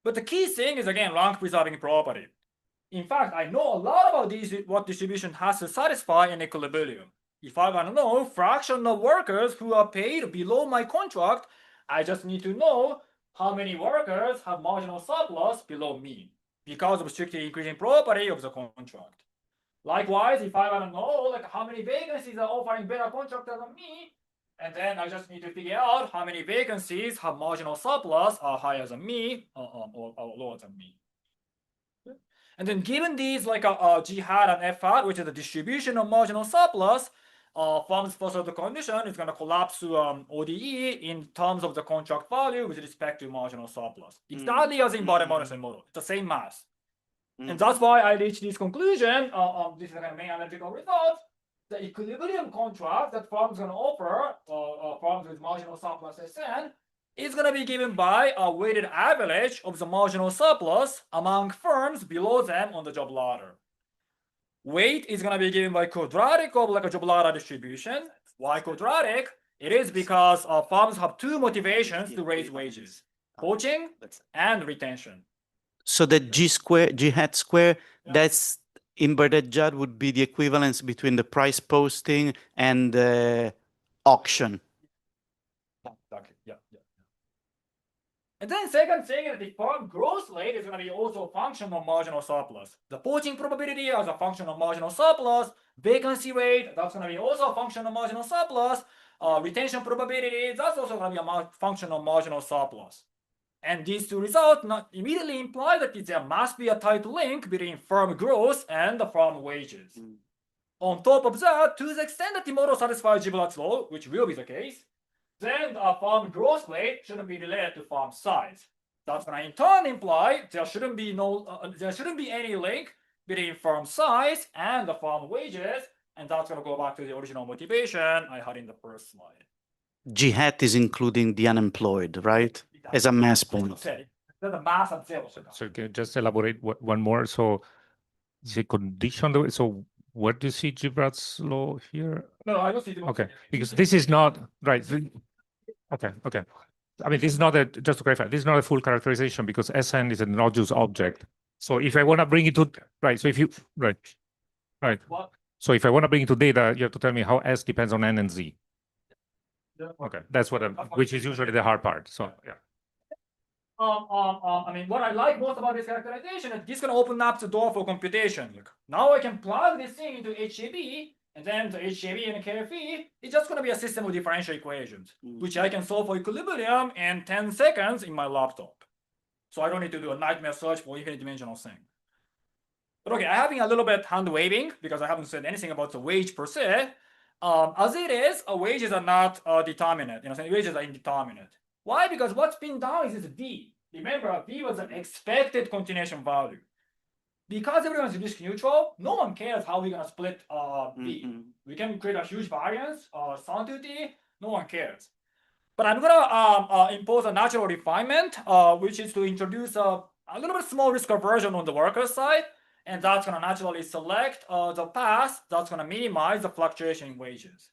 S3: But the key thing is again rank preserving property. In fact, I know a lot about what distribution has to satisfy in equilibrium. If I want to know fraction of workers who are paid below my contract, I just need to know how many workers have marginal surplus below me because of strictly increasing property of the contract. Likewise, if I want to know like how many vacancies are offering better contractors than me, and then I just need to figure out how many vacancies have marginal surplus are higher than me or lower than me. And then given these like G hat and F hat, which is the distribution of marginal surplus, firm's first order condition is going to collapse to ODE in terms of the contract value with respect to marginal surplus. Exactly as in Bode-Morrison model. It's the same math. And that's why I reached this conclusion. This is the main analytical result. The equilibrium contract that firms going to offer, firms with marginal surplus SN, is going to be given by a weighted average of the marginal surplus among firms below them on the job ladder. Weight is going to be given by quadratic of like a job ladder distribution. Why quadratic? It is because firms have two motivations to raise wages: poaching and retention.
S5: So the G hat square, that's inverted JUD would be the equivalence between the price posting and the auction.
S3: Exactly. Yeah. And then second thing is the firm growth rate is going to be also a function of marginal surplus. The poaching probability as a function of marginal surplus, vacancy rate, that's going to be also a function of marginal surplus, retention probability, that's also going to be a function of marginal surplus. And these two results not immediately imply that there must be a tight link between firm growth and the firm wages. On top of that, to the extent that the model satisfies Giblat's law, which will be the case, then the firm growth rate shouldn't be related to firm size. That's going to in turn imply there shouldn't be any link between firm size and the firm wages, and that's going to go back to the original motivation I had in the first slide.
S5: G hat is including the unemployed, right? As a mass point.
S3: Okay. There's a mass at zero.
S4: So can you just elaborate one more? So the condition, so where do you see Gibrat's law here?
S3: No, I don't see the.
S4: Okay, because this is not, right. Okay, okay. I mean, this is not just to clarify, this is not a full characterization because Sn is a nodules object. So if I want to bring it to, right, so if you, right.
S3: What?
S4: So if I want to bring it to data, you have to tell me how S depends on N and Z. Okay, that's what which is usually the hard part. So yeah.
S3: I mean, what I like most about this characterization is this can open up the door for computation. Like, now I can plug this thing into HAB, and then the HAB and KFE, it's just going to be a system of differential equations, which I can solve for equilibrium in 10 seconds in my laptop. So I don't need to do a nightmare search for infinite dimensional thing. But okay, I'm having a little bit hand waving because I haven't said anything about the wage per se. As it is, wages are not determinate. You know, wages are indeterminate. Why? Because what's been done is V. Remember, V was an expected continuation value. Because everyone's risk neutral, no one cares how we're gonna split V. We can create a huge variance, sum-to-T, no one cares. But I'm gonna impose a natural refinement, which is to introduce a little bit small risk aversion on the worker side, and that's gonna naturally select the path that's gonna minimize the fluctuation in wages.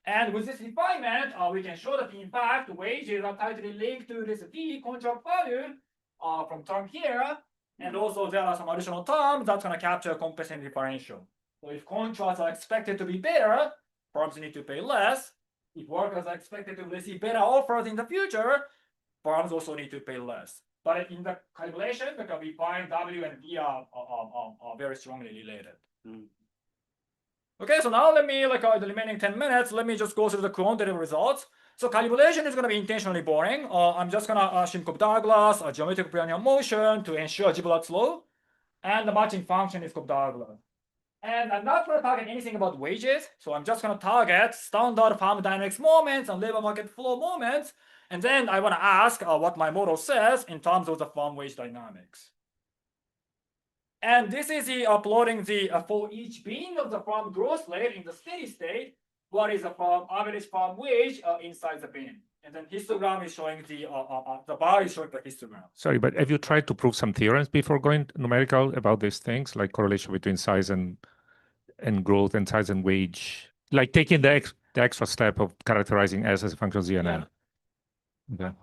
S3: And with this refinement, we can show that in fact wages are tightly linked to this V contract value from term here, and also there are some additional terms that's gonna capture compensating differential. So if contracts are expected to be better, firms need to pay less. If workers are expected to receive better offers in the future, firms also need to pay less. But in the calculation, because we find W and V are very strongly related. Okay, so now let me, like the remaining 10 minutes, let me just go through the quantitative results. So calculation is going to be intentionally boring. I'm just going to assume Cobb-Douglas, a geometric linear motion to ensure Gibrat's law, and the matching function is Cobb-Douglas. And I'm not going to target anything about wages, so I'm just going to target standard farm dynamics moments and labor market flow moments, and then I want to ask what my model says in terms of the farm wage dynamics. And this is the plotting the for each bin of the farm growth rate in the steady state, what is the farm average farm wage inside the bin. And then histogram is showing the bar is showing the histogram.
S4: Sorry, but have you tried to prove some theorems before going numerical about these things, like correlation between size and growth and size and wage, like taking the extra step of characterizing S as a function of Z and N? Okay.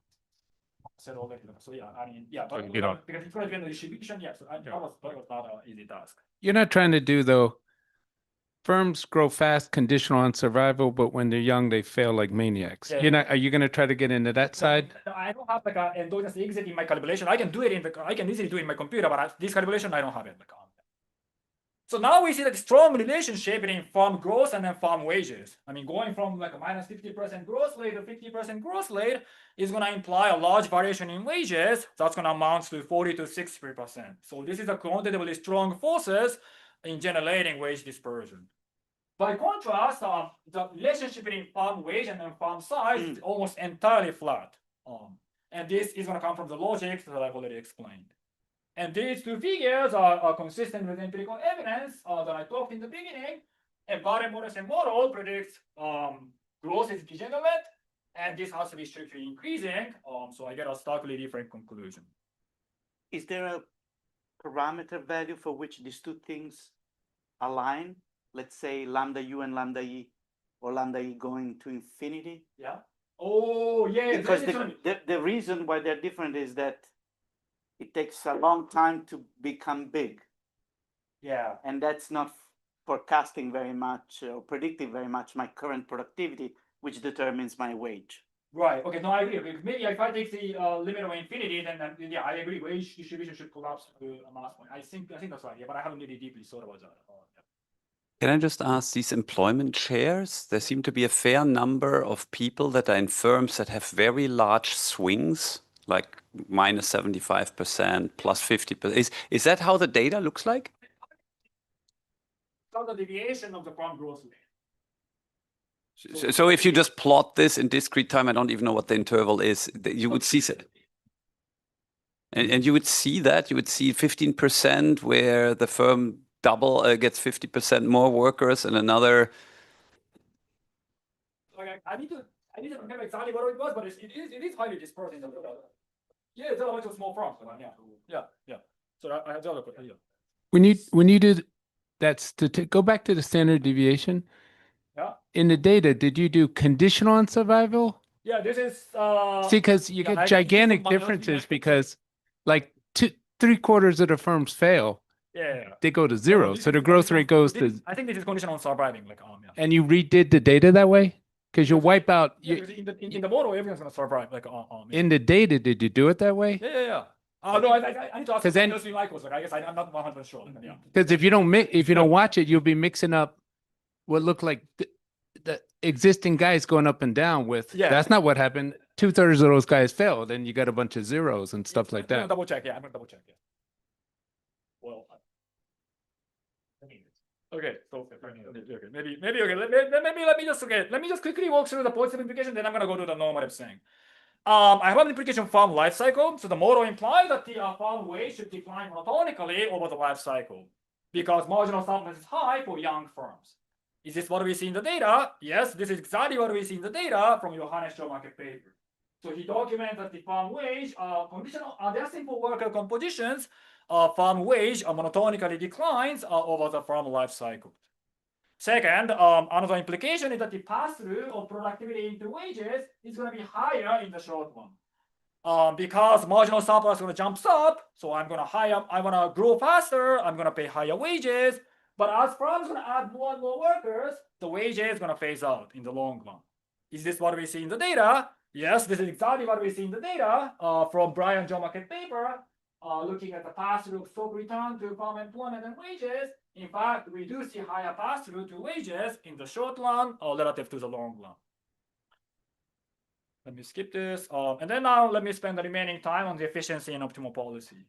S3: Said already. So yeah, I mean, yeah, but
S4: you know,
S3: because it's going to be in the distribution, yes, that was not an easy task.
S8: You're not trying to do, though, firms grow fast, conditional on survival, but when they're young, they fail like maniacs.
S3: Yeah,
S8: You're not, are you going to try to get into that side?
S3: No, I don't have like an endogenous exit in my calculation. I can do it I can easily do it in my computer, but this calculation, I don't have it. So now we see that strong relationship between farm growth and then farm wages. I mean, going from like a minus 50% growth rate to 50% growth rate is going to imply a large variation in wages. That's going to amount to 40 to 60%. So this is a quantitatively strong forces in generating wage dispersion. By contrast, the relationship between farm wage and then farm size is almost entirely flat. And this is going to come from the logic that I've already explained. And these two figures are consistent with empirical evidence that I talked in the beginning. A Barrett-Morrison model predicts growth is degenerate, and this has to be strictly increasing. So I get a starkly different conclusion.
S5: Is there a parameter value for which these two things align? Let's say lambda U and lambda E, or lambda E going to infinity?
S3: Yeah. Oh, yeah.
S5: Because the reason why they're different is that it takes a long time to become big.
S3: Yeah.
S5: And that's not forecasting very much or predicting very much my current productivity, which determines my wage.
S3: Right. Okay. No, I agree. Maybe if I take the limit of infinity, then yeah, I agree. Wage distribution should collapse to a mass point. I think that's right. Yeah, but I haven't really deeply thought about that.
S7: Can I just ask, these employment shares, there seem to be a fair number of people that are in firms that have very large swings, like minus 75%, plus 50%. Is that how the data looks like?
S3: So the deviation of the farm growth rate.
S7: So if you just plot this in discrete time, I don't even know what the interval is, you would see that. And you would see that, you would see 15% where the firm gets 50% more workers and another.
S3: Okay, I need to remember exactly what it was, but it is highly dispersed in the Yeah, there are a bunch of small firms. Yeah. So I have the other question. Yeah.
S8: When you do that's to go back to the standard deviation.
S3: Yeah.
S8: In the data, did you do conditional on survival?
S3: Yeah, this is
S8: See, because you
S3: yeah, I
S8: get
S3: can
S8: gigantic
S3: use my
S8: differences
S3: LSP
S8: because like 3/4 of the firms fail.
S3: yeah.
S8: They go to
S3: No,
S8: zero.
S3: this
S8: So the
S3: is
S8: growth
S3: conditional-
S8: rate goes
S3: this-
S8: to,
S3: I think this is conditional on surviving, like yeah.
S8: and you redid the data that way? Because you'll wipe out,
S3: Yeah, because in the model, everyone's gonna survive, like yeah.
S8: in the data, did you do it that way?
S3: Yeah. No, I need to ask
S8: 'Cause then-
S3: Michael. Like, I guess I'm not 100% sure. Like, yeah.
S8: Because if you don't watch it, you'll be mixing up what look like the existing guys going up and down with,
S3: Yeah.
S8: that's not what happened. 2/3 of those guys failed, and you got a bunch of zeros and stuff like
S3: I'm gonna
S8: that.
S3: double check. Yeah, I'm gonna double check. Yeah. Well. Okay, so okay, maybe okay. Let me just quickly walk through the positive implication. Then I'm gonna go to the normative thing. I have an implication farm life cycle. So the model implies that the farm wage should decline monotonically over the life cycle because marginal surplus is high for young firms. Is this what we see in the data? Yes, this is exactly what we see in the data from Johannes job market paper. So he documents that the farm wage conditional adjusting for worker compositions, farm wage monotonically declines over the farm life cycle. Second, another implication is that the pass-through of productivity into wages is going to be higher in the short run. Because marginal surplus is going to jump up, so I want to grow faster, I'm going to pay higher wages. But as firms going to add more and more workers, the wages is going to phase out in the long run. Is this what we see in the data? Yes, this is exactly what we see in the data from Brian job market paper, looking at the pass-through of stock return to farm employment and wages. In fact, we do see higher pass-through to wages in the short run relative to the long run. Let me skip this. And then now let me spend the remaining time on the efficiency and optimal policy.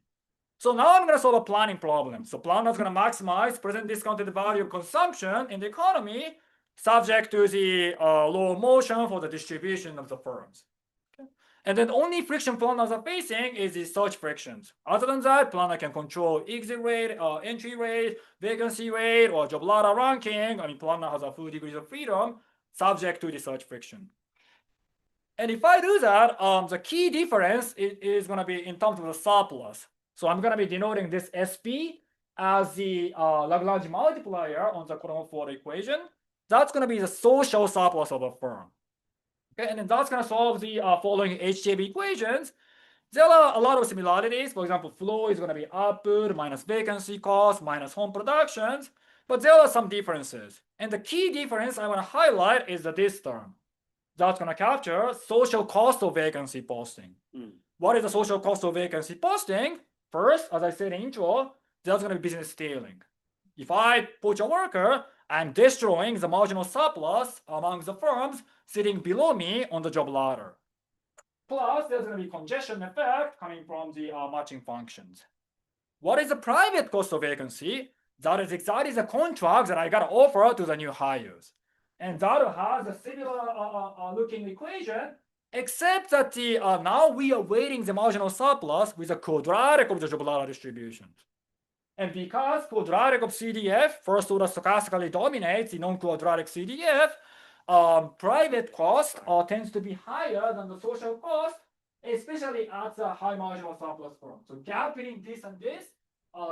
S3: So now I'm going to solve a planning problem. So planner is going to maximize present discounted value of consumption in the economy subject to the low motion for the distribution of the firms. Okay. And then only friction planners are facing is the search frictions. Other than that, planner can control exit rate, entry rate, vacancy rate, or job ladder ranking. I mean, planner has a full degrees of freedom subject to the search friction. And if I do that, the key difference is going to be in terms of the surplus. So I'm going to be denoting this SP as the Lagrange multiplier on the column 4 equation. That's going to be the social surplus of a firm. Okay, and then that's going to solve the following HJB equations. There are a lot of similarities. For example, flow is going to be output minus vacancy cost minus home productions. But there are some differences. And the key difference I want to highlight is this term. That's going to capture social cost of vacancy posting. What is the social cost of vacancy posting? First, as I said in intro, there's going to be business stealing. If I poach a worker, I'm destroying the marginal surplus among the firms sitting below me on the job ladder. Plus, there's going to be congestion effect coming from the matching functions. What is the private cost of vacancy? That is exactly the contract that I got to offer to the new hires. And that has a similar looking equation, except that now we are weighting the marginal surplus with a quadratic of the job ladder distribution. And because quadratic of CDF first order stochastically dominates the non-quadratic CDF, private cost tends to be higher than the social cost, especially at the high marginal surplus firm. So gap between this and this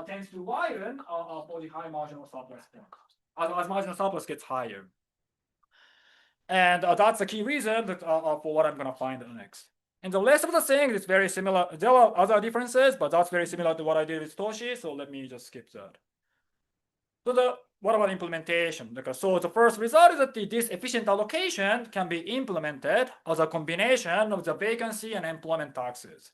S3: tends to widen for the high marginal surplus firm as marginal surplus gets higher. And that's the key reason that, for what I'm going to find next. And the rest of the thing is very similar. There are other differences, but that's very similar to what I did with Toshi. So let me just skip that. So what about implementation? So the first result is that this efficient allocation can be implemented as a combination of the vacancy and employment taxes.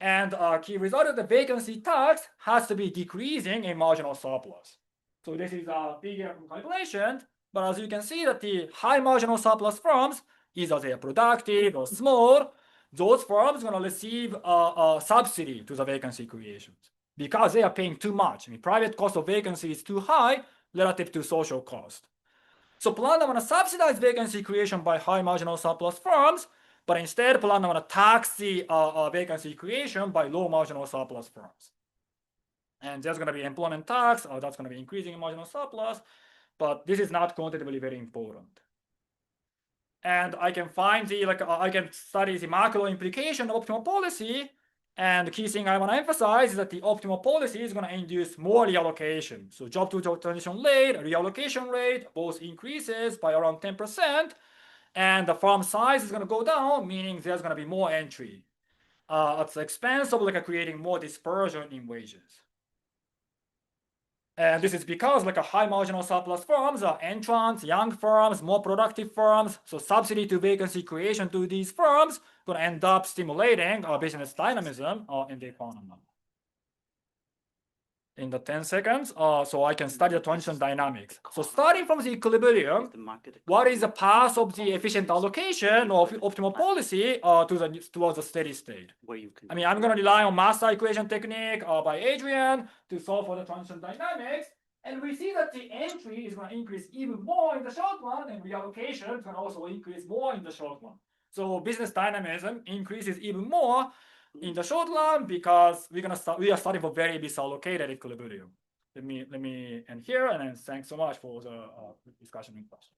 S3: And a key result is the vacancy tax has to be decreasing in marginal surplus. So this is a figure from calculation. But as you can see that the high marginal surplus firms, either they are productive or small, those firms are going to receive a subsidy to the vacancy creations because they are paying too much. I mean, private cost of vacancy is too high relative to social cost. So planner want to subsidize vacancy creation by high marginal surplus firms, but instead planner want to tax the vacancy creation by low marginal surplus firms. And there's going to be employment tax, or that's going to be increasing in marginal surplus. But this is not quantitatively very important. And I can find I can study the macro implication of optimal policy And the key thing I want to emphasize is that the optimal policy is going to induce more reallocation. So job to job transition rate, reallocation rate, both increases by around 10%. And the firm size is going to go down, meaning there's going to be more entry at the expense of like creating more dispersion in wages. And this is because like a high marginal surplus firms are entrants, young firms, more productive firms. So subsidy to vacancy creation to these firms going to end up stimulating business dynamism in the economy. In the 10 seconds, so I can study the transition dynamics. So starting from the equilibrium, what is the path of the efficient allocation of optimal policy towards the steady state? I mean, I'm going to rely on master equation technique by Adrian to solve for the transition dynamics. And we see that the entry is going to increase even more in the short run, and reallocation can also increase more in the short run. So business dynamism increases even more in the short run because we are starting for very misallocated equilibrium. Let me end here, and then thanks so much for the discussion in class.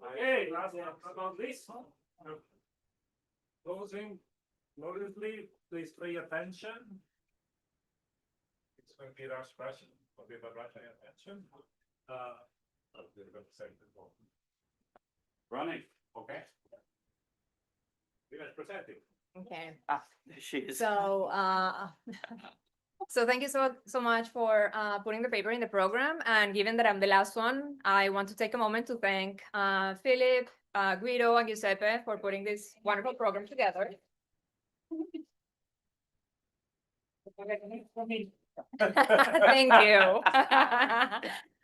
S4: Okay, last but not least, closing, modestly, please pay attention. It's going to be a rush question, but we have rushing attention. Running, okay. You guys presenting.
S10: Okay,
S5: There she is.
S10: so, so thank you so much for putting the paper in the program. And given that I'm the last one, I want to take a moment to thank Philip, Guido, and Giuseppe for putting this wonderful program together. Thank you.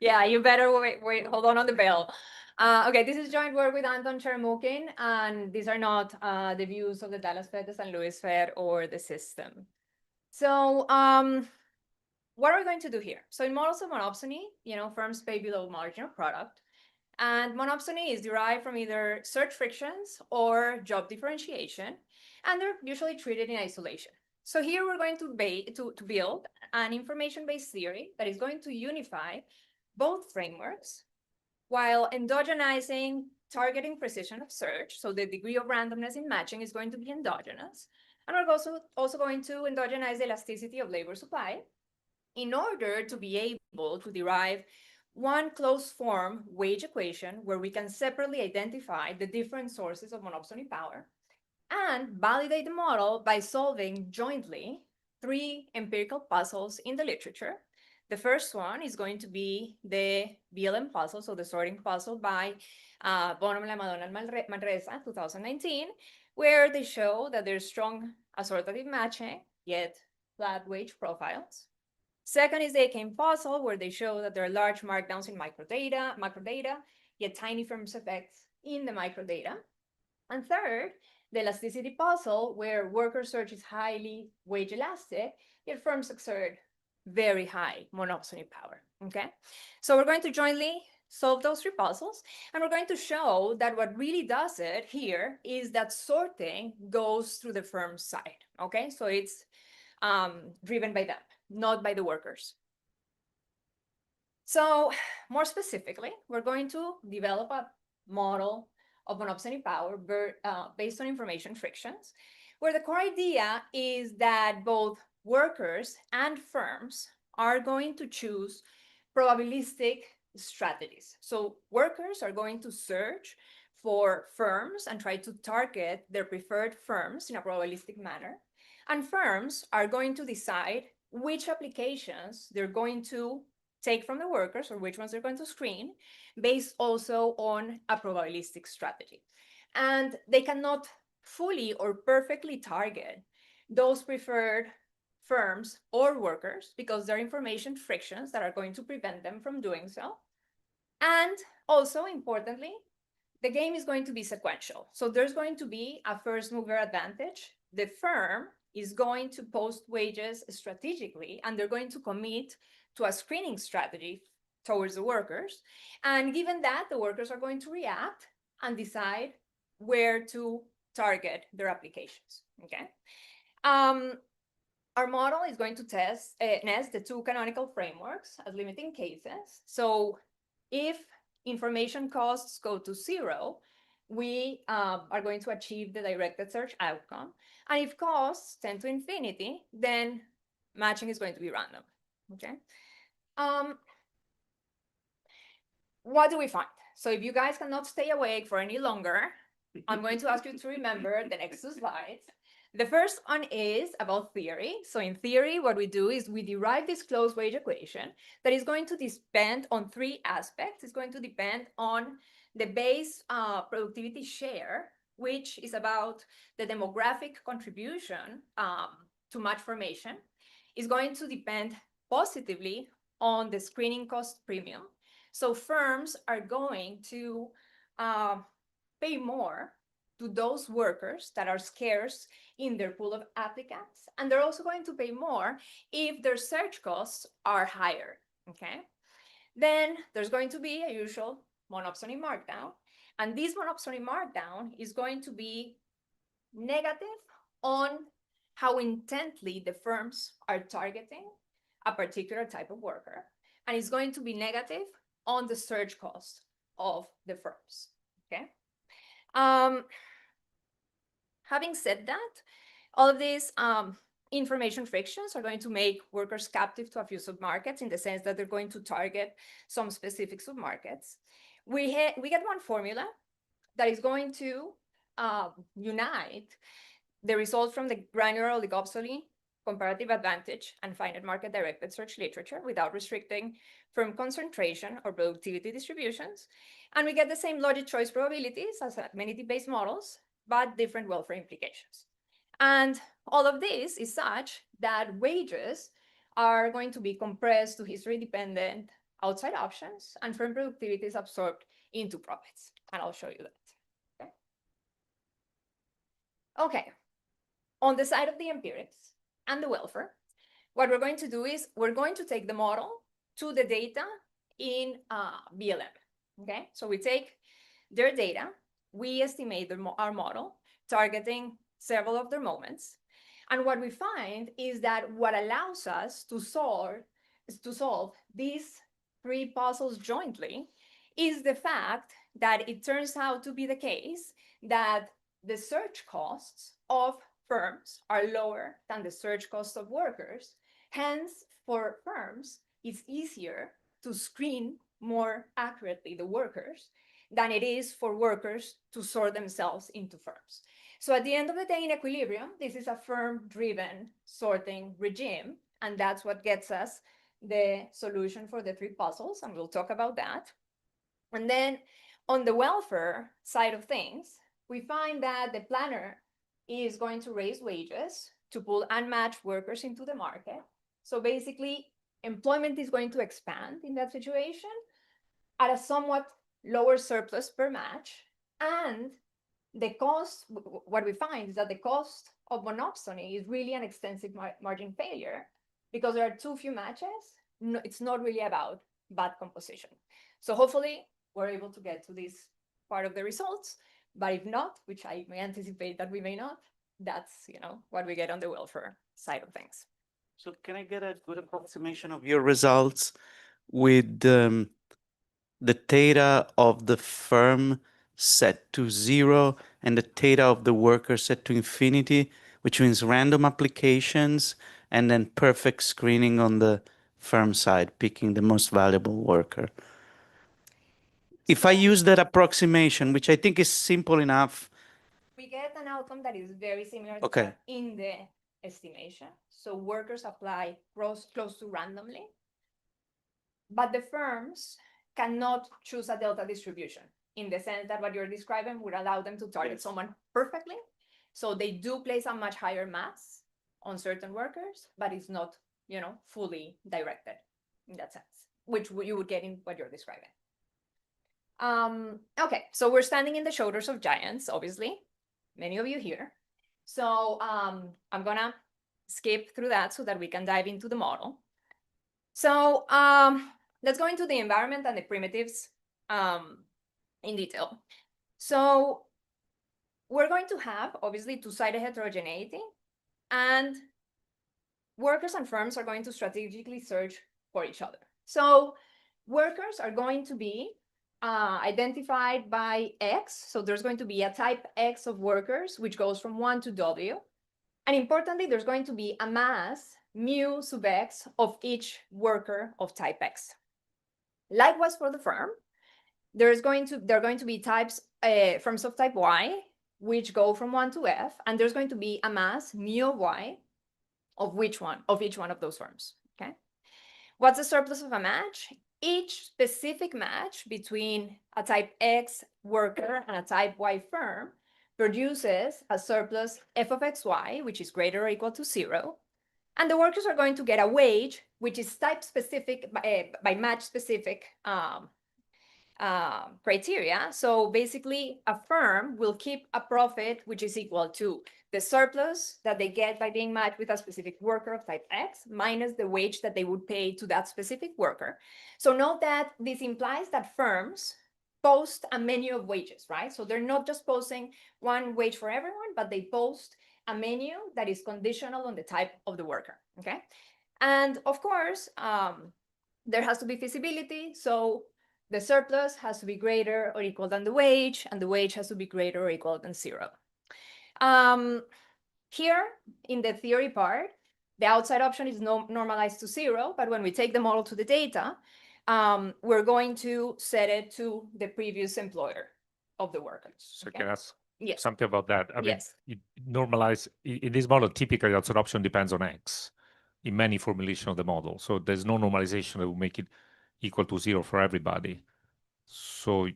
S10: Yeah, you better wait, hold on the bell. Okay, this is joint work with Anton Chermukin, and these are not the views of the Dallas Fed, the St. Louis Fed, or the system. So what are we going to do here? So in models of monopsony, firms pay below marginal product. And monopsony is derived from either search frictions or job differentiation, and they're usually treated in isolation. So here we're going to build an information-based theory that is going to unify both frameworks while endogenizing targeting precision of search. So the degree of randomness in matching is going to be endogenous. And we're also going to endogenize the elasticity of labor supply in order to be able to derive one closed form wage equation where we can separately identify the different sources of monopsony power and validate the model by solving jointly 3 empirical puzzles in the literature. The first one is going to be the BLM puzzle, so the sorting puzzle by Bonham, Lamadonna, and Manresa, 2019, where they show that there's strong assortative matching, yet flat wage profiles. Second is the Akane puzzle, where they show that there are large markdowns in macrodata, yet tiny firms effects in the microdata. And third, the elasticity puzzle, where worker search is highly wage elastic, yet firms exert very high monopsony power, okay? So we're going to jointly solve those 3 puzzles, and we're going to show that what really does it here is that sorting goes through the firm side, okay? So it's driven by them, not by the workers. So more specifically, we're going to develop a model of monopsony power based on information frictions, where the core idea is that both workers and firms are going to choose probabilistic strategies. So workers are going to search for firms and try to target their preferred firms in a probabilistic manner. And firms are going to decide which applications they're going to take from the workers or which ones they're going to screen based also on a probabilistic strategy. And they cannot fully or perfectly target those preferred firms or workers because there are information frictions that are going to prevent them from doing so. And also, importantly, the game is going to be sequential. So there's going to be a first mover advantage. The firm is going to post wages strategically, and they're going to commit to a screening strategy towards the workers. And given that, the workers are going to react and decide where to target their applications, okay? Our model is going to nest the 2 canonical frameworks as limiting cases. So if information costs go to 0, we are going to achieve the directed search outcome. And if costs tend to infinity, then matching is going to be random, okay? What do we find? So if you guys cannot stay awake for any longer, I'm going to ask you to remember the next 2 slides. The first one is about theory. So in theory, what we do is we derive this closed wage equation that is going to depend on 3 aspects. It's going to depend on the base productivity share, which is about the demographic contribution to match formation. It's going to depend positively on the screening cost premium. So firms are going to pay more to those workers that are scarce in their pool of applicants. And they're also going to pay more if their search costs are higher, okay? Then there's going to be a usual monopsony markdown. And this monopsony markdown is going to be negative on how intently the firms are targeting a particular type of worker, and it's going to be negative on the search cost of the firms, okay? Having said that, all of these information frictions are going to make workers captive to a few submarkets in the sense that they're going to target some specific submarkets. We get one formula that is going to unite the results from the granular oligopsony, comparative advantage, and finite market directed search literature without restricting firm concentration or productivity distributions. And we get the same logic choice probabilities as amenity-based models, but different welfare implications. And all of this is such that wages are going to be compressed to history-dependent outside options, and firm productivity is absorbed into profits. And I'll show you that. Okay. On the side of the empirics and the welfare, what we're going to do is we're going to take the model to the data in BLM. Okay, so we take their data, we estimate our model, targeting several of their moments. And what we find is that what allows us to solve these three puzzles jointly is the fact that it turns out to be the case that the search costs of firms are lower than the search costs of workers. Hence, for firms, it's easier to screen more accurately the workers than it is for workers to sort themselves into firms. So at the end of the day, in equilibrium, this is a firm-driven sorting regime, and that's what gets us the solution for the three puzzles, and we'll talk about that. And then on the welfare side of things, we find that the planner is going to raise wages to pull unmatched workers into the market. So basically, employment is going to expand in that situation at a somewhat lower surplus per match. And the cost, what we find is that the cost of monopsony is really an extensive margin failure because there are too few matches. No, it's not really about bad composition. So hopefully we're able to get to this part of the results, but if not, which I may anticipate that we may not, that's what we get on the welfare side of things.
S5: So can I get a good approximation of your results with the theta of the firm set to 0 and the theta of the worker set to infinity, which means random applications and then perfect screening on the firm side, picking the most valuable worker? If I use that approximation, which I think is simple enough,
S10: we get an outcome that is very similar to
S5: Okay.
S10: that in the estimation. So workers apply close to randomly, but the firms cannot choose a delta distribution in the sense that what you're describing would allow them to target someone perfectly. So they do place a much higher mass on certain workers, but it's not, fully directed in that sense, which you would get in what you're describing. Okay, so we're standing in the shoulders of giants, obviously, many of you here. So I'm gonna skip through that so that we can dive into the model. So let's go into the environment and the primitives in detail. So we're going to have, obviously, two-sided heterogeneity, and workers and firms are going to strategically search for each other. So workers are going to be identified by X. So there's going to be a type X of workers, which goes from 1 to W. And importantly, there's going to be a mass mu sub X of each worker of type X. Likewise for the firm, there are going to be types firms of type Y, which go from 1 to F, and there's going to be a mass mu of Y of each one of those firms. Okay. What's the surplus of a match? Each specific match between a type X worker and a type Y firm produces a surplus f of xy, which is greater or equal to 0. And the workers are going to get a wage, which is type specific by match specific criteria. So basically, a firm will keep a profit which is equal to the surplus that they get by being matched with a specific worker of type X minus the wage that they would pay to that specific worker. So note that this implies that firms post a menu of wages, right? So they're not just posting one wage for everyone, but they post a menu that is conditional on the type of the worker, okay? And of course, there has to be feasibility. So the surplus has to be greater or equal than the wage, and the wage has to be greater or equal than 0. Here in the theory part, the outside option is normalized to 0, but when we take the model to the data, we're going to set it to the previous employer of the worker.
S4: So can I ask
S10: Yes.
S4: something about that? I mean,
S10: Yes.
S4: you normalize in this model, typically the outside option depends on X in many formulation of the model. So there's no normalization that will make it equal to 0 for everybody. So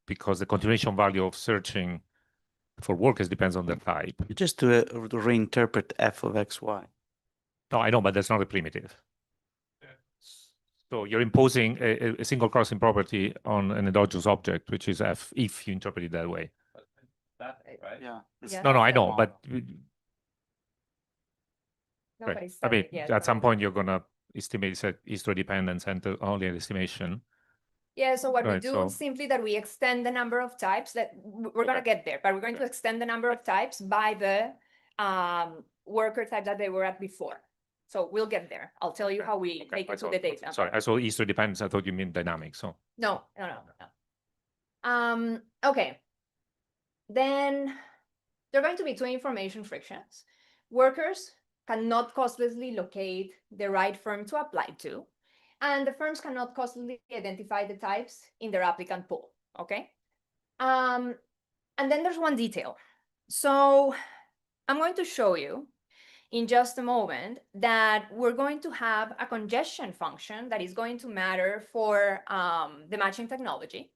S4: because the continuation value of searching for workers depends on the type.
S11: You just do reinterpret f of xy.
S4: No, I know, but that's not a primitive. So you're imposing a single crossing property on an endogenous object, which is f, if you interpret it that way.
S1: That, right?
S11: Yeah.
S10: Yeah.
S4: No, I know, but
S10: Nobody's
S4: I
S10: said
S4: mean,
S10: it yet,
S4: at
S10: but
S4: some
S10: I
S4: point
S10: know.
S4: you're gonna estimate set history dependence and only an estimation.
S10: Yeah, so what we
S4: Right,
S10: do
S4: so-
S10: is simply that we extend the number of types that we're going to get there, but we're going to extend the number of types by the worker type that they were at before. So we'll get there. I'll tell you how we
S4: Okay,
S10: take
S4: I
S10: it to
S4: saw-
S10: the data.
S4: Sorry, I saw history dependence. I thought you meant dynamic. So
S10: No. Okay. Then there are going to be two information frictions. Workers cannot costlessly locate the right firm to apply to, and the firms cannot costlessly identify the types in their applicant pool, okay? And then there's one detail. So I'm going to show you in just a moment that we're going to have a congestion function that is going to matter for the matching technology.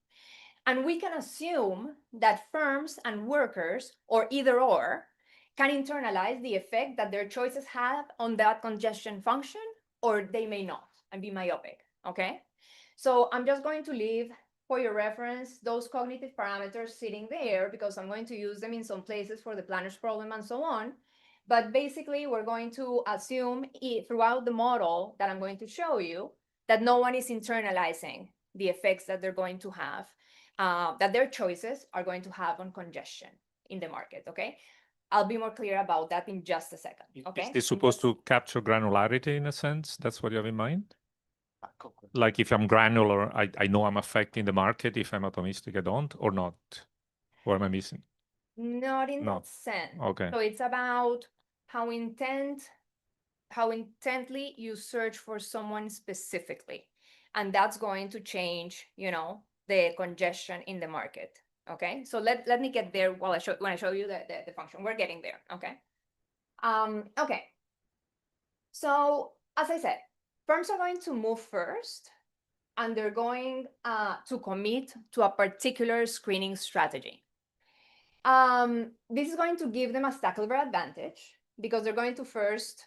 S10: And we can assume that firms and workers, or either or, can internalize the effect that their choices have on that congestion function, or they may not and be myopic, okay? So I'm just going to leave for your reference those cognitive parameters sitting there because I'm going to use them in some places for the planner's problem and so on. But basically, we're going to assume throughout the model that I'm going to show you that no one is internalizing the effects that they're going to have, that their choices are going to have on congestion in the market, okay? I'll be more clear about that in just a second, okay?
S4: is this supposed to capture granularity in a sense? That's what you have in mind? Like if I'm granular, I know I'm affecting the market. If I'm atomistic, I don't, or not? Or am I missing?
S10: Not in
S4: No.
S10: that sense.
S4: Okay.
S10: So it's about how intently you search for someone specifically. And that's going to change, you know, the congestion in the market. Okay. So let me get there while when I show you the function. We're getting there. Okay. Okay. So as I said, firms are going to move first and they're going to commit to a particular screening strategy. This is going to give them a stackable advantage because they're going to first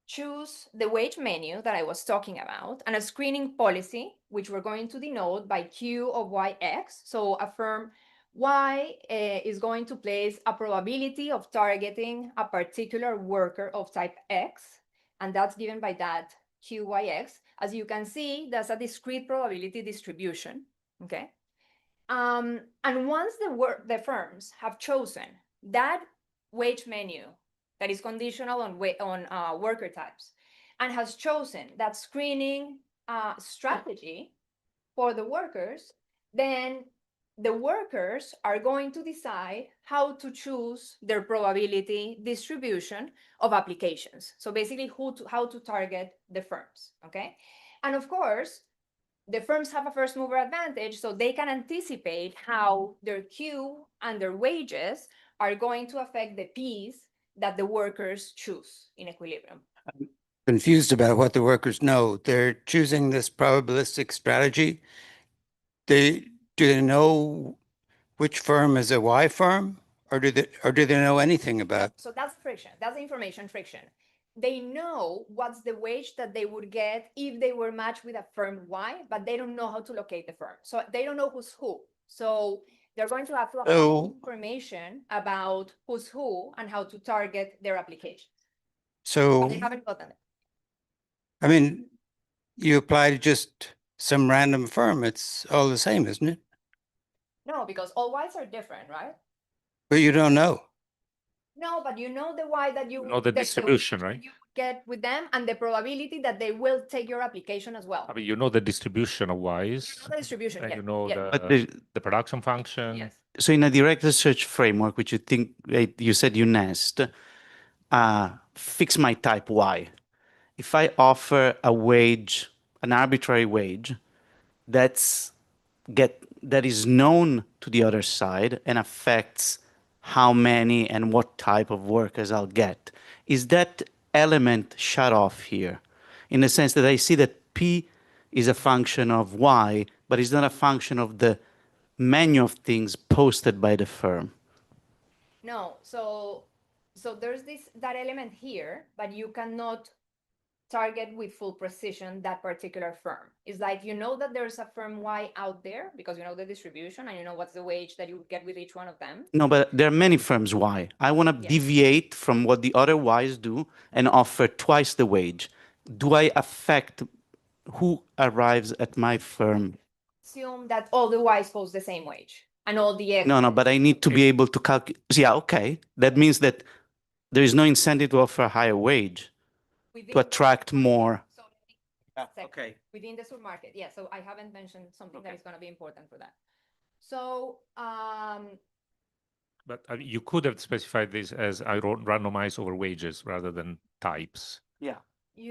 S10: choose the wage menu that I was talking about and a screening policy, which we're going to denote by Q of YX. So a firm Y is going to place a probability of targeting a particular worker of type X, and that's given by that QYX. As you can see, that's a discrete probability distribution, okay? And once the firms have chosen that wage menu that is conditional on worker types and has chosen that screening strategy for the workers, then the workers are going to decide how to choose their probability distribution of applications. So basically how to target the firms, okay? And of course, the firms have a first mover advantage, so they can anticipate how their Q and their wages are going to affect the Ps that the workers choose in equilibrium.
S9: Confused about what the workers know. They're choosing this probabilistic strategy. Do they know which firm is a Y firm, or do they know anything about?
S10: So that's friction. That's the information friction. They know what's the wage that they would get if they were matched with a firm Y, but they don't know how to locate the firm. So they don't know who's who. So they're going to have information about who's who and how to target their applications.
S9: So,
S10: But they haven't gotten it.
S9: I mean, you apply to just some random firm. It's all the same, isn't it?
S10: No, because all Ys are different, right?
S9: But you don't know.
S10: No, but you know the Y that you
S4: know the distribution, right?
S10: you would get with them and the probability that they will take your application as well.
S4: I mean, you know the distribution of Y's,
S10: The distribution,
S4: and
S10: yeah.
S4: you know
S10: yeah.
S11: But
S4: the production function.
S10: Yes.
S11: so in a directed search framework, which you think you said you nest, fix my type Y. If I offer a wage, an arbitrary wage, that is known to the other side and affects how many and what type of workers I'll get, is that element shut off here? In the sense that I see that P is a function of Y, but it's not a function of the menu of things posted by the firm.
S10: No, so there's that element here, but you cannot target with full precision that particular firm. It's like you know that there's a firm Y out there because you know the distribution and you know what's the wage that you would get with each one of them.
S11: No, but there are many firms Y. I want to deviate from what the other Ys do and offer twice the wage. Do I affect who arrives at my firm?
S10: Assume that all the Ys post the same wage and all the X.
S11: No, but I need to be able to calculate. Yeah, okay. That means that there is no incentive to offer a higher wage to attract more.
S10: Okay. Within the supermarket, yeah. So I haven't mentioned something that is going to be important for that. So,
S4: But you could have specified this as I randomize over wages rather than types.
S11: Yeah.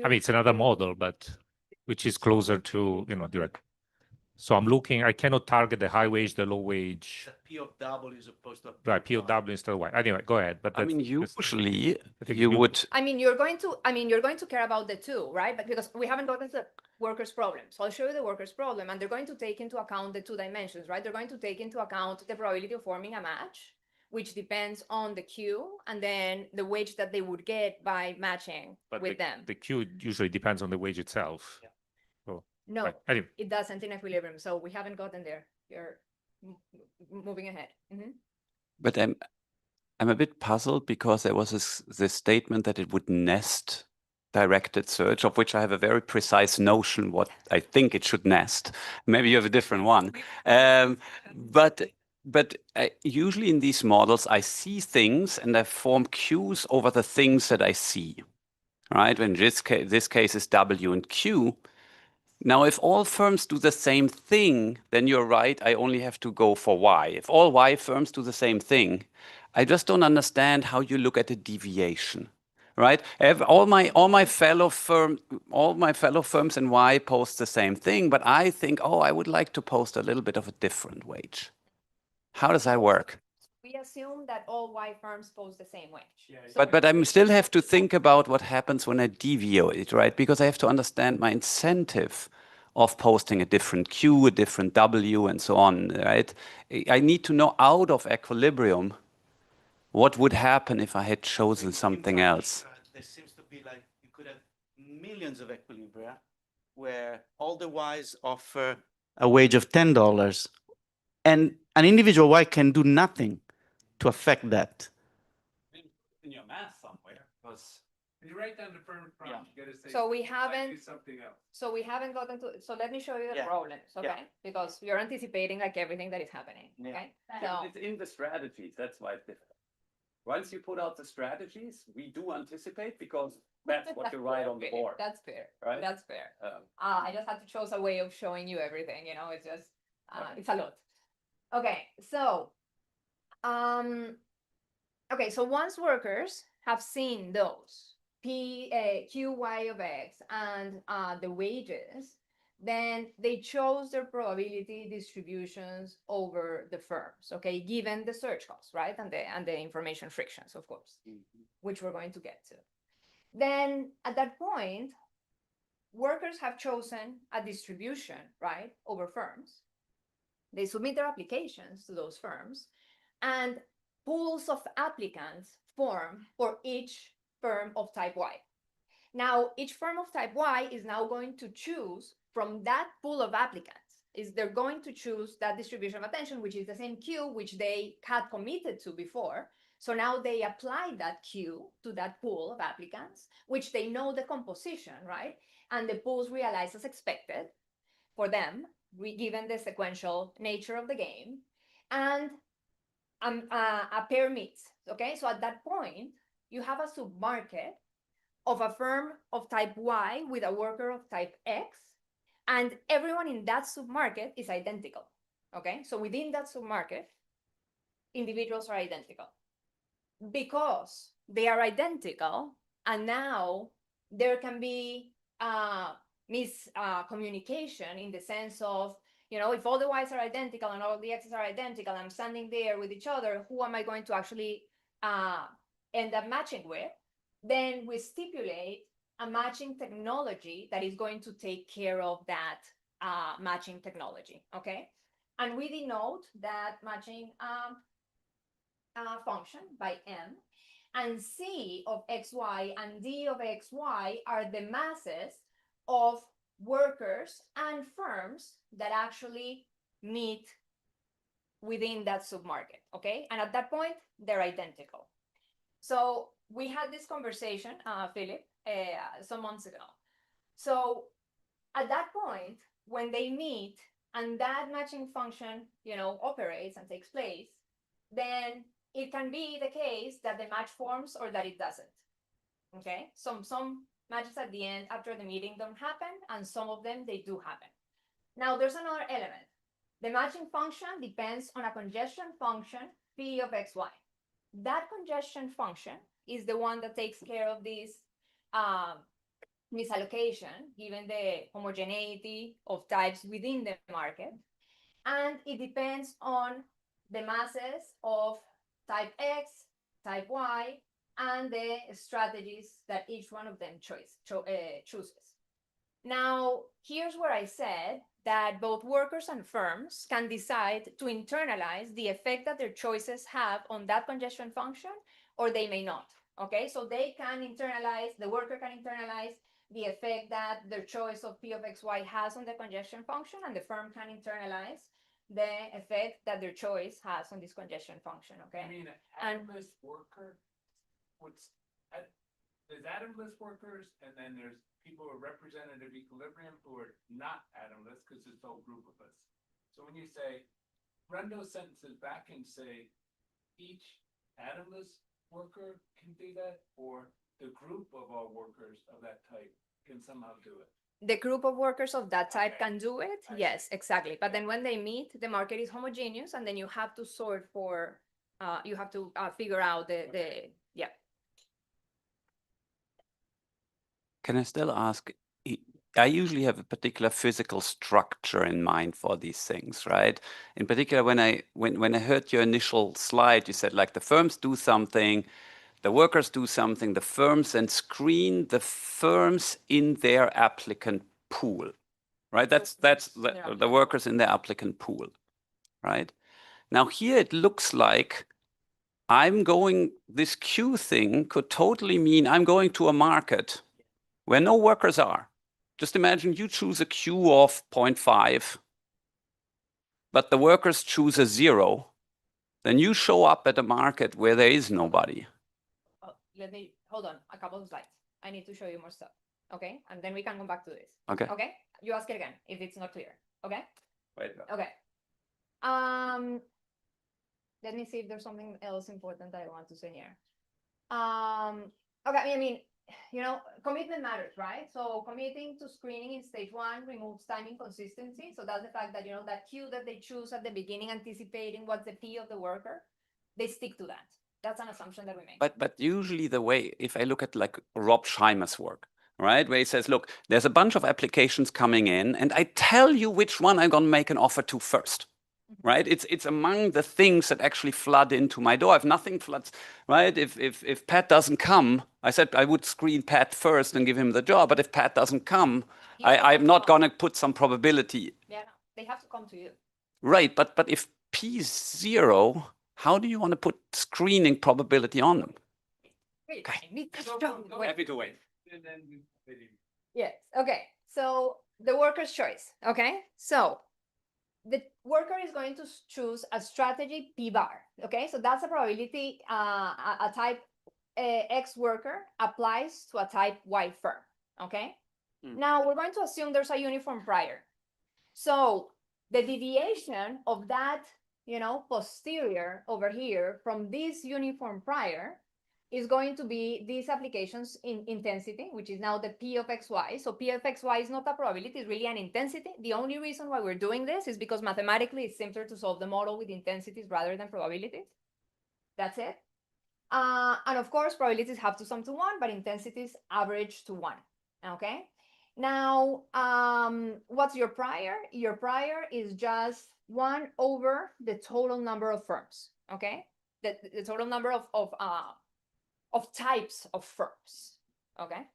S4: I mean, it's another model, but which is closer to, direct. So I'm looking, I cannot target the high wage, the low wage.
S11: P of W is opposed to
S4: Right, P of W instead of Y. Anyway, go ahead. But
S7: I mean, usually
S4: think
S7: you would.
S10: I mean, you're going to care about the two, right? But because we haven't gotten to the workers' problem. So I'll show you the workers' problem, and they're going to take into account the two dimensions, right? They're going to take into account the probability of forming a match, which depends on the queue, and then the wage that they would get by matching with them.
S4: The queue usually depends on the wage itself. Yeah. So,
S10: No,
S4: right. Anyway.
S10: It doesn't in equilibrium. So we haven't gotten there. You're moving ahead. Mm-hmm.
S7: But I'm a bit puzzled because there was this statement that it would nest directed search, of which I have a very precise notion what I think it should nest. Maybe you have a different one. But usually in these models, I see things and I form queues over the things that I see, right? When this case is W and Q. Now, if all firms do the same thing, then you're right, I only have to go for Y. If all Y firms do the same thing, I just don't understand how you look at a deviation, right? All my fellow firms in Y post the same thing, but I think, oh, I would like to post a little bit of a different wage. How does that work?
S10: We assume that all Y firms post the same wage. Yeah,
S7: but I still have to think about what happens when I deviate, right? Because I have to understand my incentive of posting a different Q, a different W, and so on, right? I need to know out of equilibrium what would happen if I had chosen something else.
S11: There seems to be like, you could have millions of equilibria where all the Ys offer a wage of $10 and an individual Y can do nothing to affect that.
S1: In your math somewhere, because
S8: You write down the firm prompt,
S1: Yeah.
S8: you gotta say.
S10: So we
S8: "I do
S10: haven't-
S8: something else.
S10: So we haven't gotten to, so let me show you the
S11: Yeah.
S10: problems, okay?
S11: Yeah.
S10: Because you're anticipating like everything that is happening,
S11: Yeah.
S10: okay?
S1: Yeah,
S10: So,
S1: it's in the strategies. That's why it's different. Once you put out the strategies, we do anticipate because that's what you write on the
S10: Okay,
S1: board.
S10: That's fair,
S1: Right?
S10: that's fair.
S1: Um,
S10: I just had to choose a way of showing you everything, it's just, it's a lot. Okay, so, so once workers have seen those Q, Y of X and the wages, then they chose their probability distributions over the firms, okay, given the search costs, right? And the information frictions, of course, which we're going to get to. Then at that point, workers have chosen a distribution, right, over firms. They submit their applications to those firms, and pools of applicants form for each firm of type Y. Now, each firm of type Y is now going to choose from that pool of applicants. They're going to choose that distribution of attention, which is the same Q which they had committed to before. So now they apply that Q to that pool of applicants, which they know the composition, right? And the pools realize as expected for them, given the sequential nature of the game. And a pair meets, okay? So at that point, you have a submarket of a firm of type Y with a worker of type X, and everyone in that submarket is identical. Okay, so within that submarket, individuals are identical. Because they are identical, and now there can be miscommunication in the sense of, if all the Y's are identical and all the X's are identical, I'm standing there with each other, who am I going to actually end up matching with? Then we stipulate a matching technology that is going to take care of that matching technology, okay? And we denote that matching function by M, and C of XY and D of XY are the masses of workers and firms that actually meet within that submarket, okay? And at that point, they're identical. So we had this conversation, Philip, some months ago. So at that point, when they meet and that matching function, operates and takes place, then it can be the case that the match forms or that it doesn't. Okay, some matches at the end after the meeting don't happen, and some of them they do happen. Now there's another element. The matching function depends on a congestion function P of XY. That congestion function is the one that takes care of this misallocation given the homogeneity of types within the market, and it depends on the masses of type X, type Y, and the strategies that each one of them chooses. Now, here's where I said that both workers and firms can decide to internalize the effect that their choices have on that congestion function, or they may not. Okay, so they can internalize, the worker can internalize the effect that their choice of P of XY has on the congestion function, and the firm can internalize the effect that their choice has on this congestion function, okay?
S8: I mean,
S10: And-
S8: Atomless worker, there's Atomless workers, and then there's people who are representative equilibrium who are not Atomless, because it's a whole group of us. So when you say, run those sentences back and say, each Atomless worker can do that, or the group of all workers of that type can somehow do it.
S10: The group of workers of that type
S8: Okay.
S10: can do it,
S8: I see.
S10: yes, exactly. But then when they meet, the market is homogeneous, and then you have to sort for, you have to figure out the yeah.
S7: Can I still ask? I usually have a particular physical structure in mind for these things, right? In particular, when I heard your initial slide, you said like the firms do something, the workers do something, the firms then screen the firms in their applicant pool, right? That's the workers in their applicant pool, right? Now here it looks like this queue thing could totally mean I'm going to a market where no workers are. Just imagine you choose a queue of 0.5, but the workers choose a 0. Then you show up at a market where there is nobody.
S10: Let me, hold on, a couple of slides. I need to show you more stuff, okay? And then we can come back to this.
S7: Okay.
S10: Okay, you ask it again if it's not clear, okay?
S7: Wait.
S10: Okay. Let me see if there's something else important that I want to say here. Okay, I mean, commitment matters, right? So committing to screening in stage 1 removes time inconsistency. So that's the fact that, that queue that they choose at the beginning, anticipating what's the P of the worker, they stick to that. That's an assumption that we make.
S7: But usually the way, if I look at like Rob Scheimer's work, right, where he says, look, there's a bunch of applications coming in, and I tell you which one I'm going to make an offer to first. Right, it's among the things that actually flood into my door. If nothing floods, right? If Pat doesn't come, I said I would screen Pat first and give him the job. But if Pat doesn't come, I'm not going to put some probability.
S10: Yeah, no, they have to come to you.
S7: Right, but if P is 0, how do you want to put screening probability on them?
S10: Wait,
S7: Okay.
S10: I need to
S8: So
S10: show
S8: go-
S10: wait.
S7: Happy to wait.
S8: And then
S10: Yes. Okay. So the worker's choice. Okay. So the worker is going to choose a strategy P bar. Okay. So that's a probability a type X worker applies to a type Y firm. Okay. Now we're going to assume there's a uniform prior. So the deviation of that, posterior over here from this uniform prior is going to be these applications in intensity, which is now the P of xy. So P of xy is not a probability, it's really an intensity. The only reason why we're doing this is because mathematically it's simpler to solve the model with intensities rather than probabilities. That's it. And of course, probabilities have to sum to 1, but intensities average to 1. Okay. Now, what's your prior? Your prior is just 1 over the total number of firms. Okay. The total number of types of firms. Okay.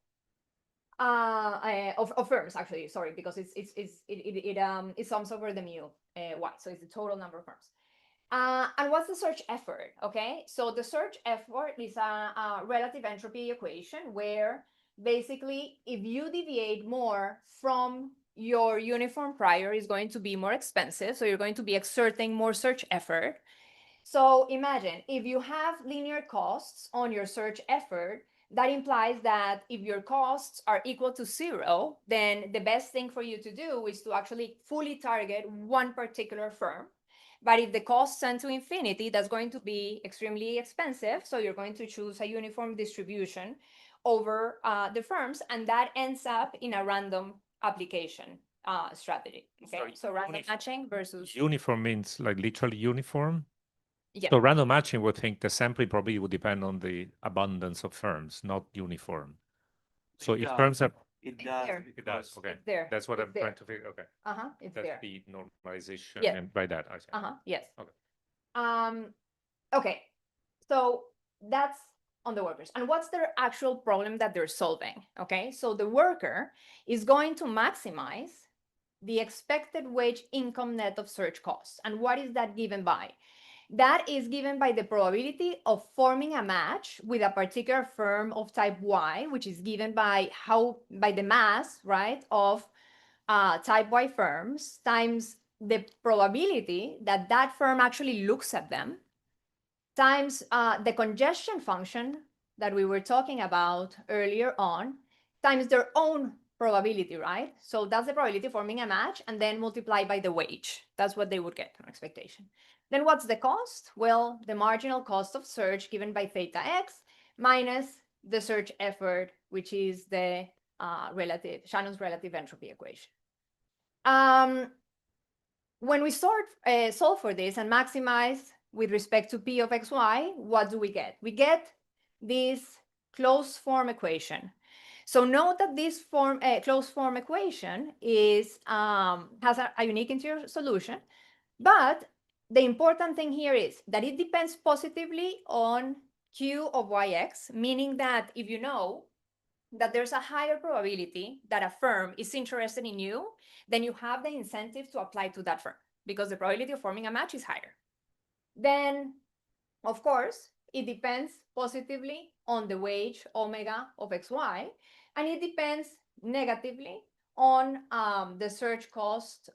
S10: Of firms, actually, sorry, because it sums over the mu y, so it's the total number of firms. And what's the search effort? Okay, so the search effort is a relative entropy equation where basically if you deviate more from your uniform prior is going to be more expensive, so you're going to be exerting more search effort. So imagine if you have linear costs on your search effort, that implies that if your costs are equal to 0, then the best thing for you to do is to actually fully target one particular firm. But if the costs tend to infinity, that's going to be extremely expensive. So you're going to choose a uniform distribution over the firms, and that ends up in a random application strategy. Okay,
S4: Sorry,
S10: so random matching versus
S4: uniform means like literally uniform.
S10: yeah.
S4: So random matching would think the sampling probably would depend on the abundance of firms, not uniform. So if firms are,
S5: It
S10: It's
S5: does.
S10: there.
S4: it does, okay.
S10: It's there.
S4: That's what
S10: It's
S4: I'm
S10: there.
S4: trying to figure, okay.
S10: It's
S4: That's
S10: there.
S4: the normalization,
S10: Yeah.
S4: and by that, I see.
S10: Yes.
S4: Okay.
S10: Okay. So that's on the workers. And what's their actual problem that they're solving? Okay. So the worker is going to maximize the expected wage income net of search costs. And what is that given by? That is given by the probability of forming a match with a particular firm of type Y, which is given by the mass, right, of type Y firms times the probability that that firm actually looks at them times the congestion function that we were talking about earlier on times their own probability, right? So that's the probability forming a match, and then multiply by the wage. That's what they would get on expectation. Then what's the cost? Well, the marginal cost of search given by theta x minus the search effort, which is the Shannon's relative entropy equation. When we solve for this and maximize with respect to P of xy, what do we get? We get this closed form equation. So note that this closed form equation is has a unique interior solution, but the important thing here is that it depends positively on Q of yx, meaning that if you know that there's a higher probability that a firm is interested in you, then you have the incentive to apply to that firm because the probability of forming a match is higher. Then, of course, it depends positively on the wage omega of xy, and it depends negatively on the search cost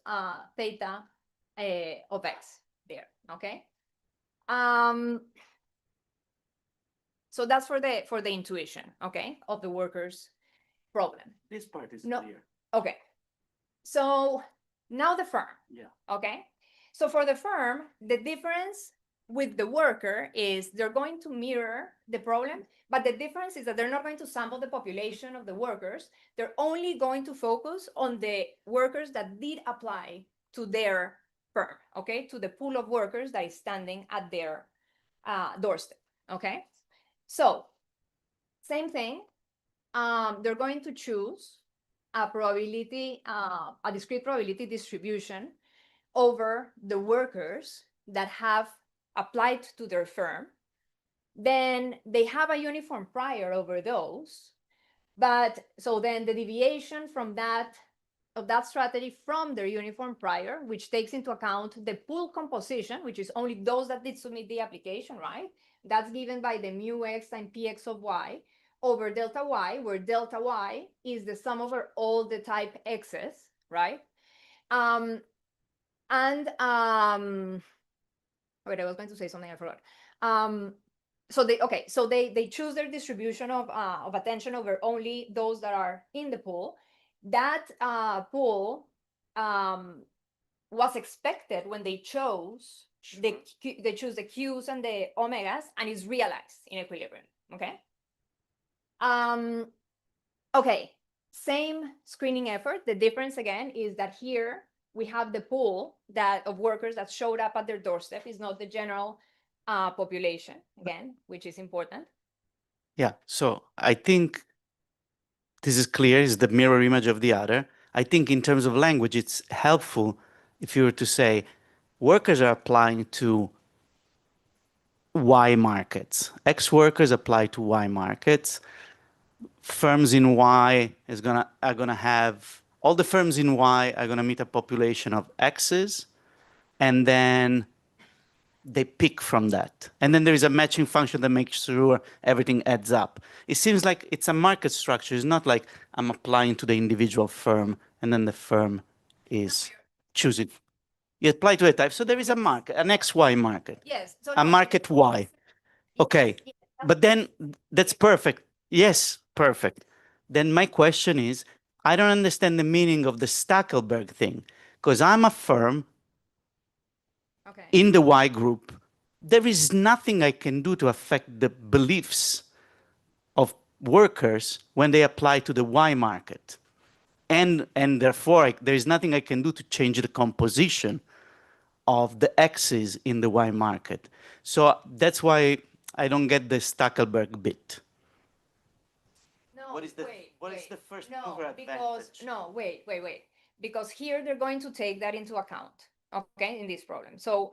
S10: theta of x there, okay? So that's for the intuition, okay, of the workers' problem.
S5: This part is
S10: No.
S5: clear.
S10: Okay. So now the firm.
S5: Yeah.
S10: Okay. So for the firm, the difference with the worker is they're going to mirror the problem, but the difference is that they're not going to sample the population of the workers. They're only going to focus on the workers that did apply to their firm, okay, to the pool of workers that is standing at their doorstep, okay? So same thing, they're going to choose a probability, a discrete probability distribution over the workers that have applied to their firm. Then they have a uniform prior over those. But so then the deviation from that strategy from their uniform prior, which takes into account the pool composition, which is only those that did submit the application, right? That's given by the mu x times px of y over delta y, where delta y is the sum over all the type x's, right? Wait, I was going to say something, I forgot. So they choose their distribution of attention over only those that are in the pool. That pool was expected when they chose they choose the Qs and the omegas, and is realized in equilibrium. Okay. Okay, same screening effort. The difference again is that here we have the pool of workers that showed up at their doorstep. Is not the general population again, which is important.
S11: Yeah, so I think this is clear, is the mirror image of the other. I think in terms of language, it's helpful if you were to say workers are applying to Y markets. X workers apply to Y markets. Firms in Y are gonna have all the firms in Y are gonna meet a population of X's, and then they pick from that. And then there is a matching function that makes sure everything adds up. It seems like it's a market structure. It's not like I'm applying to the individual firm and then the firm is choosing. You apply to a type. So there is a market, an XY market,
S10: Yes. So
S11: a market Y. Okay.
S10: Yes,
S11: But then that's perfect. Yes, perfect. Then my question is, I don't understand the meaning of the Stackelberg thing, because I'm a firm
S10: okay.
S11: in the Y group. There is nothing I can do to affect the beliefs of workers when they apply to the Y market. And therefore, there is nothing I can do to change the composition of the X's in the Y market. So that's why I don't get the Stackelberg bit.
S10: No,
S11: What is the-
S10: wait,
S11: what is
S10: wait.
S11: the first
S10: No,
S11: mover
S10: because
S11: advantage?
S10: no, wait. Because here they're going to take that into account, okay, in this problem. So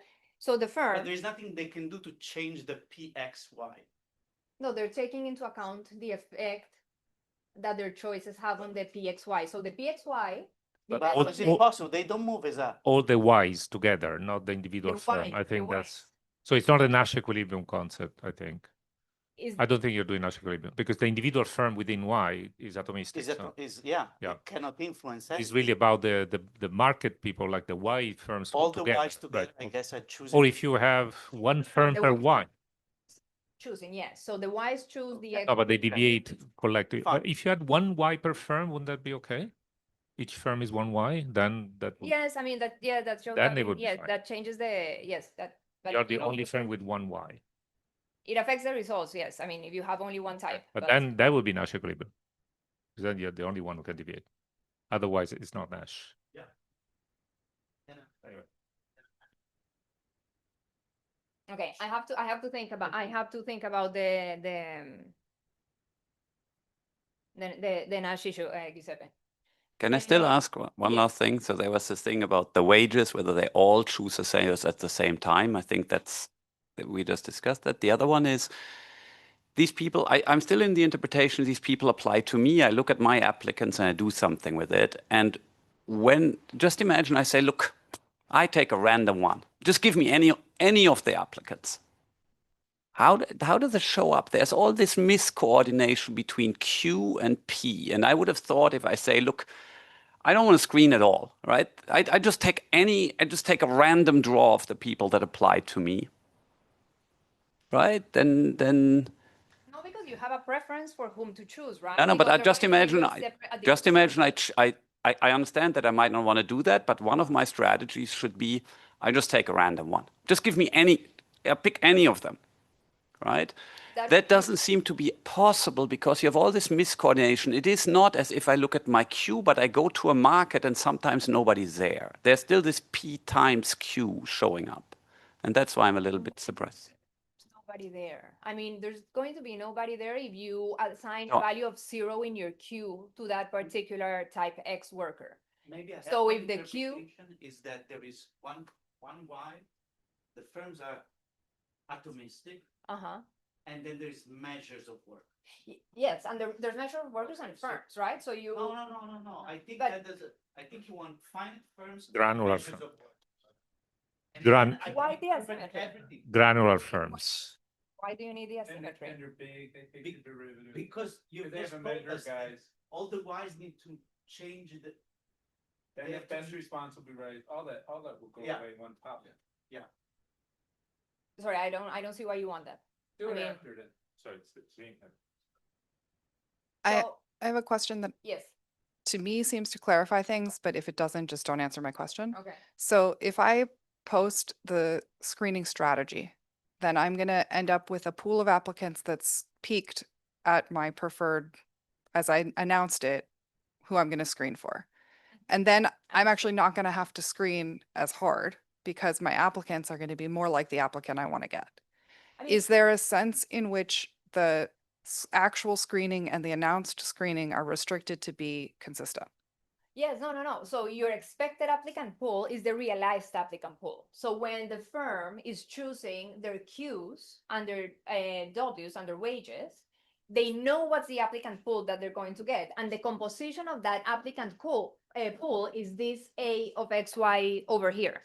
S10: the firm,
S11: But there is nothing they can do to change the PXY.
S10: no, they're taking into account the effect that their choices have on the PXY. So the PXY,
S4: But
S11: But
S4: all-
S11: it's impossible. They don't move as a.
S4: all the Ys together, not the individual
S10: The
S4: firm.
S10: Y,
S4: I think
S10: the
S4: that's, so it's not a Nash equilibrium concept, I think.
S10: is
S4: I don't think you're doing Nash equilibrium because the individual firm within Y is atomistic. so
S11: Yeah.
S4: Yeah.
S11: It cannot influence
S4: it's
S11: anything.
S4: really about the market people, like the Y firms
S11: All the
S4: together.
S11: Ys together,
S4: right?
S11: I guess I choose.
S4: Or if you have one firm
S10: The
S4: per
S10: Y.
S4: Y,
S10: choosing, yes. So the Ys choose the X.
S4: no, but they deviate collectively.
S11: Fine.
S4: If you had one Y per firm, wouldn't that be okay? Each firm is one Y, then that would,
S10: Yes, I mean that. Yeah, that shows.
S4: Then
S10: I
S4: they
S10: mean,
S4: would be
S10: yes,
S4: fine.
S10: that changes the. Yes, that. But
S4: you're the only firm with one Y.
S10: it affects the results. Yes, I mean if you have only one type.
S4: But then that would be Nash equilibrium. Because then you're the only one who can deviate. Otherwise, it's not Nash.
S11: Yeah.
S4: Anyway.
S10: Okay, I have to think about the Nash issue, Giuseppe.
S7: Can I still ask one
S10: Yes.
S7: last thing? So there was this thing about the wages, whether they all choose the sales at the same time. I think we just discussed that. The other one is these people, I'm still in the interpretation, these people apply to me. I look at my applicants and I do something with it. And just imagine I say, look, I take a random one. Just give me any of the applicants. How does it show up? There's all this miscoordination between Q and P. And I would have thought if I say, look, I don't want to screen at all, right? I just take a random draw of the people that apply to me, right? Then
S10: No, because you have a preference for whom to choose, right?
S7: no, but
S10: Because
S7: I
S10: they're
S7: just
S10: going to give you
S7: imagine,
S10: a separate- a
S7: just
S10: different
S7: imagine
S10: service.
S7: I understand that I might not want to do that, but one of my strategies should be I just take a random one. Just give me pick any of them, right? That doesn't seem to be possible because you have all this miscoordination. It is not as if I look at my Q, but I go to a market and sometimes nobody's there. There's still this P times Q showing up. And that's why I'm a little bit surprised.
S10: Nobody there. I mean, there's going to be nobody there if you assign
S7: No.
S10: a value of 0 in your queue to that particular type X worker.
S11: Maybe a
S10: So
S11: helpful
S10: if the Q-
S11: interpretation is that there is one Y, the firms are atomistic,
S10: Uh-huh.
S11: and then there's measures of work.
S10: Yes, and there's measure of workers and firms, right? So you.
S11: No. I think
S10: But-
S11: I think you want finite firms.
S4: Granular
S11: measures
S4: firm.
S11: of work. And
S4: Gran-
S11: then I
S10: Why
S11: can
S10: the
S11: interpret
S10: asymmetry?
S11: everything.
S4: Granular firms.
S10: Why do you need the
S8: And
S10: asymmetry?
S8: they're big, they take the derivative.
S11: Because you
S8: They have
S11: just
S8: a
S11: told
S8: measure,
S11: us that
S8: guys.
S11: all the Ys need to change the.
S8: Then
S11: they
S8: the
S11: have to
S8: best
S11: be-
S8: response will be right. All that will go
S11: Yeah.
S8: away in one pop.
S10: Sorry, I don't see why you want that.
S8: Do
S10: I
S8: it
S10: mean-
S8: after then. Sorry, it's the same.
S12: I-
S10: So,
S12: I have a question that
S10: yes,
S12: to me seems to clarify things, but if it doesn't, just don't answer my question.
S10: okay.
S12: So if I post the screening strategy then I'm going to end up with a pool of applicants that's peaked at my preferred, as I announced it, who I'm going to screen for. And then I'm actually not going to have to screen as hard because my applicants are going to be more like the applicant I want to get.
S10: I mean,
S12: Is there a sense in which the actual screening and the announced screening are restricted to be consistent?
S10: yes, no. So your expected applicant pool is the realized applicant pool. So when the firm is choosing their Qs under Ws, under wages, they know what's the applicant pool that they're going to get. And the composition of that applicant pool is this A of XY over here.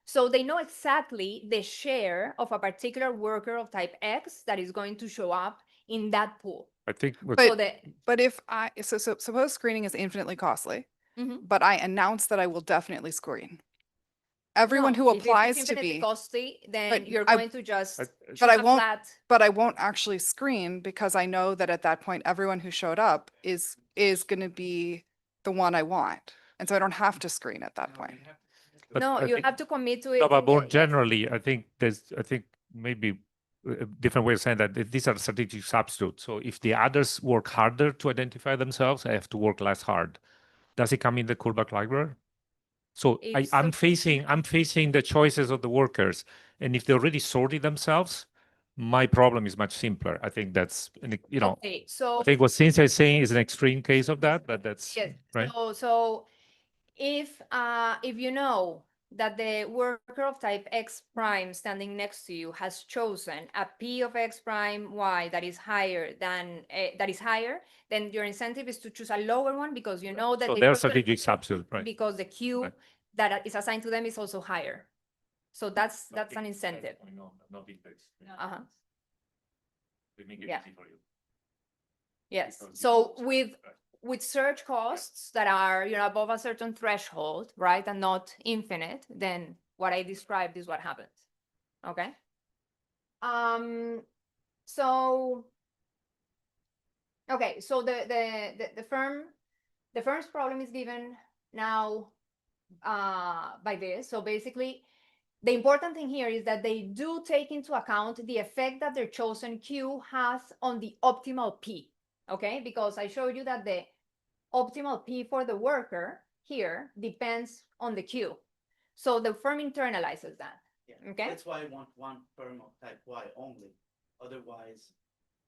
S10: So they know exactly the share of a particular worker of type X that is going to show up in that pool.
S4: I think
S10: So
S12: But if so suppose screening is infinitely costly,
S10: Mhm.
S12: but I announce that I will definitely screen. Everyone
S10: No,
S12: who
S10: if it's
S12: applies to
S10: infinitely
S12: be,
S10: costly, then
S12: but
S10: you're
S12: I-
S10: going to just
S4: but
S10: shoot
S12: I
S10: a
S12: won't-
S10: flat.
S12: but I won't actually screen because I know that at that point, everyone who showed up is going to be the one I want. And so I don't have to screen at that point.
S4: But
S10: No,
S4: I
S10: you
S4: think-
S10: have to commit to it.
S4: No, but more
S10: yes.
S4: generally, I think maybe a different way of saying that these are strategic substitutes. So if the others work harder to identify themselves, I have to work less hard. Does it come in the callback library? So
S10: It's
S4: I'm
S10: so-
S4: facing the choices of the workers, and if they already sorted themselves, my problem is much simpler. I think that's
S10: Okay, so
S4: I think what Cynthia is saying is an extreme case of that, but that's
S10: yes,
S4: right.
S10: so if you know that the worker of type X prime standing next to you has chosen a P of X prime Y that is higher than then your incentive is to choose a lower one because you know that
S4: So
S10: they
S4: they're
S10: chose it
S4: strategic substitute, right?
S10: because the Q
S4: Right.
S10: that is assigned to them is also higher. So that's an incentive.
S4: I know, not big fix.
S10: Uh-huh.
S4: We make it
S10: Yeah.
S4: easy for you.
S10: Yes.
S4: Because
S10: So
S4: you-
S10: with search costs that are above a certain threshold, right, and not infinite, then what I described is what happens. Okay. So okay, so the firm's problem is given now by this. So basically, the important thing here is that they do take into account the effect that their chosen Q has on the optimal P. Okay, because I showed you that the optimal P for the worker here depends on the Q. So the firm internalizes that.
S5: Yeah.
S10: Okay.
S5: That's why I want one firm of type Y only. Otherwise,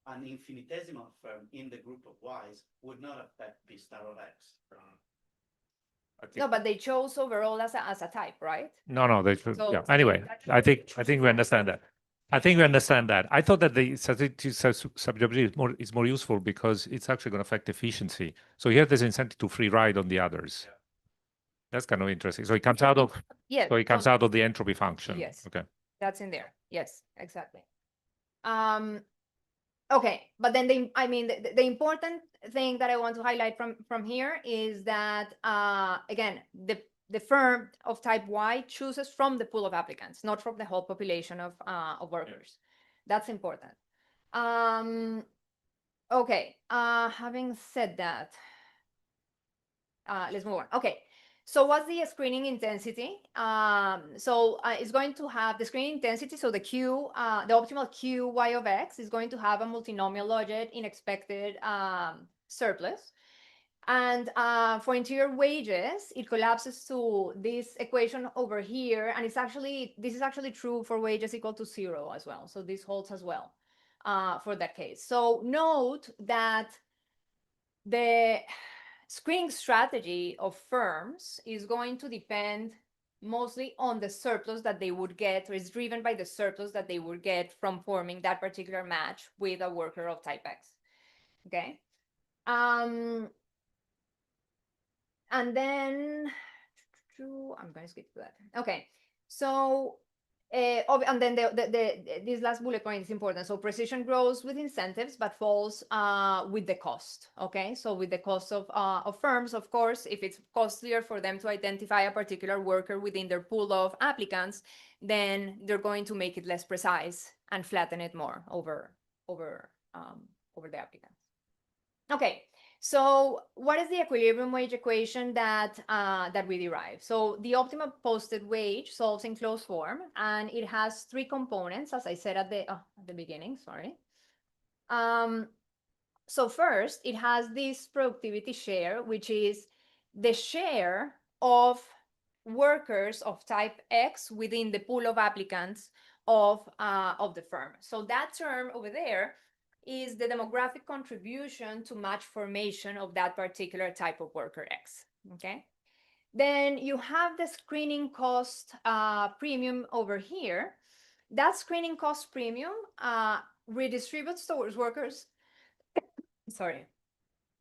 S5: an infinitesimal firm in the group of Ys would not affect P star of X.
S4: I think-
S10: No, but they chose overall as a type, right?
S4: No, they should,
S10: So-
S4: yeah. Anyway, I think we understand that. I think we understand that. I thought that the strategic subjectivity is more useful because it's actually going to affect efficiency. So here there's incentive to free ride on the others. That's kind of interesting. So it comes out of
S10: Yes.
S4: out of the entropy function.
S10: Yes.
S4: Okay.
S10: That's in there. Yes, exactly. Okay, but then the important thing that I want to highlight from here is that again, the firm of type Y chooses from the pool of applicants, not from the whole population of workers. That's important. Okay, having said that, let's move on. Okay. So what's the screening intensity? It's going to have the screening intensity. So the Q, the optimal Q Y of X is going to have a multinomial logit in expected surplus. And for interior wages, it collapses to this equation over here. And this is actually true for wages equal to 0 as well. So this holds as well for that case. So note that the screening strategy of firms is going to depend mostly on the surplus that they would get, or is driven by the surplus that they would get from forming that particular match with a worker of type X. Okay. And then I'm going to skip to that. Okay. So and then this last bullet point is important. So precision grows with incentives, but falls with the cost. Okay, so with the cost of firms, of course, if it's costlier for them to identify a particular worker within their pool of applicants, then they're going to make it less precise and flatten it more over the applicants. Okay, So what is the equilibrium wage equation that we derive? So the optimal posted wage solves in closed form, and it has three components, as I said at the beginning. Sorry. So first, it has this productivity share, which is the share of workers of type X within the pool of applicants of the firm. So that term over there is the demographic contribution to match formation of that particular type of worker X, okay? Then you have the screening cost premium over here. That screening cost premium redistributes towards workers, sorry,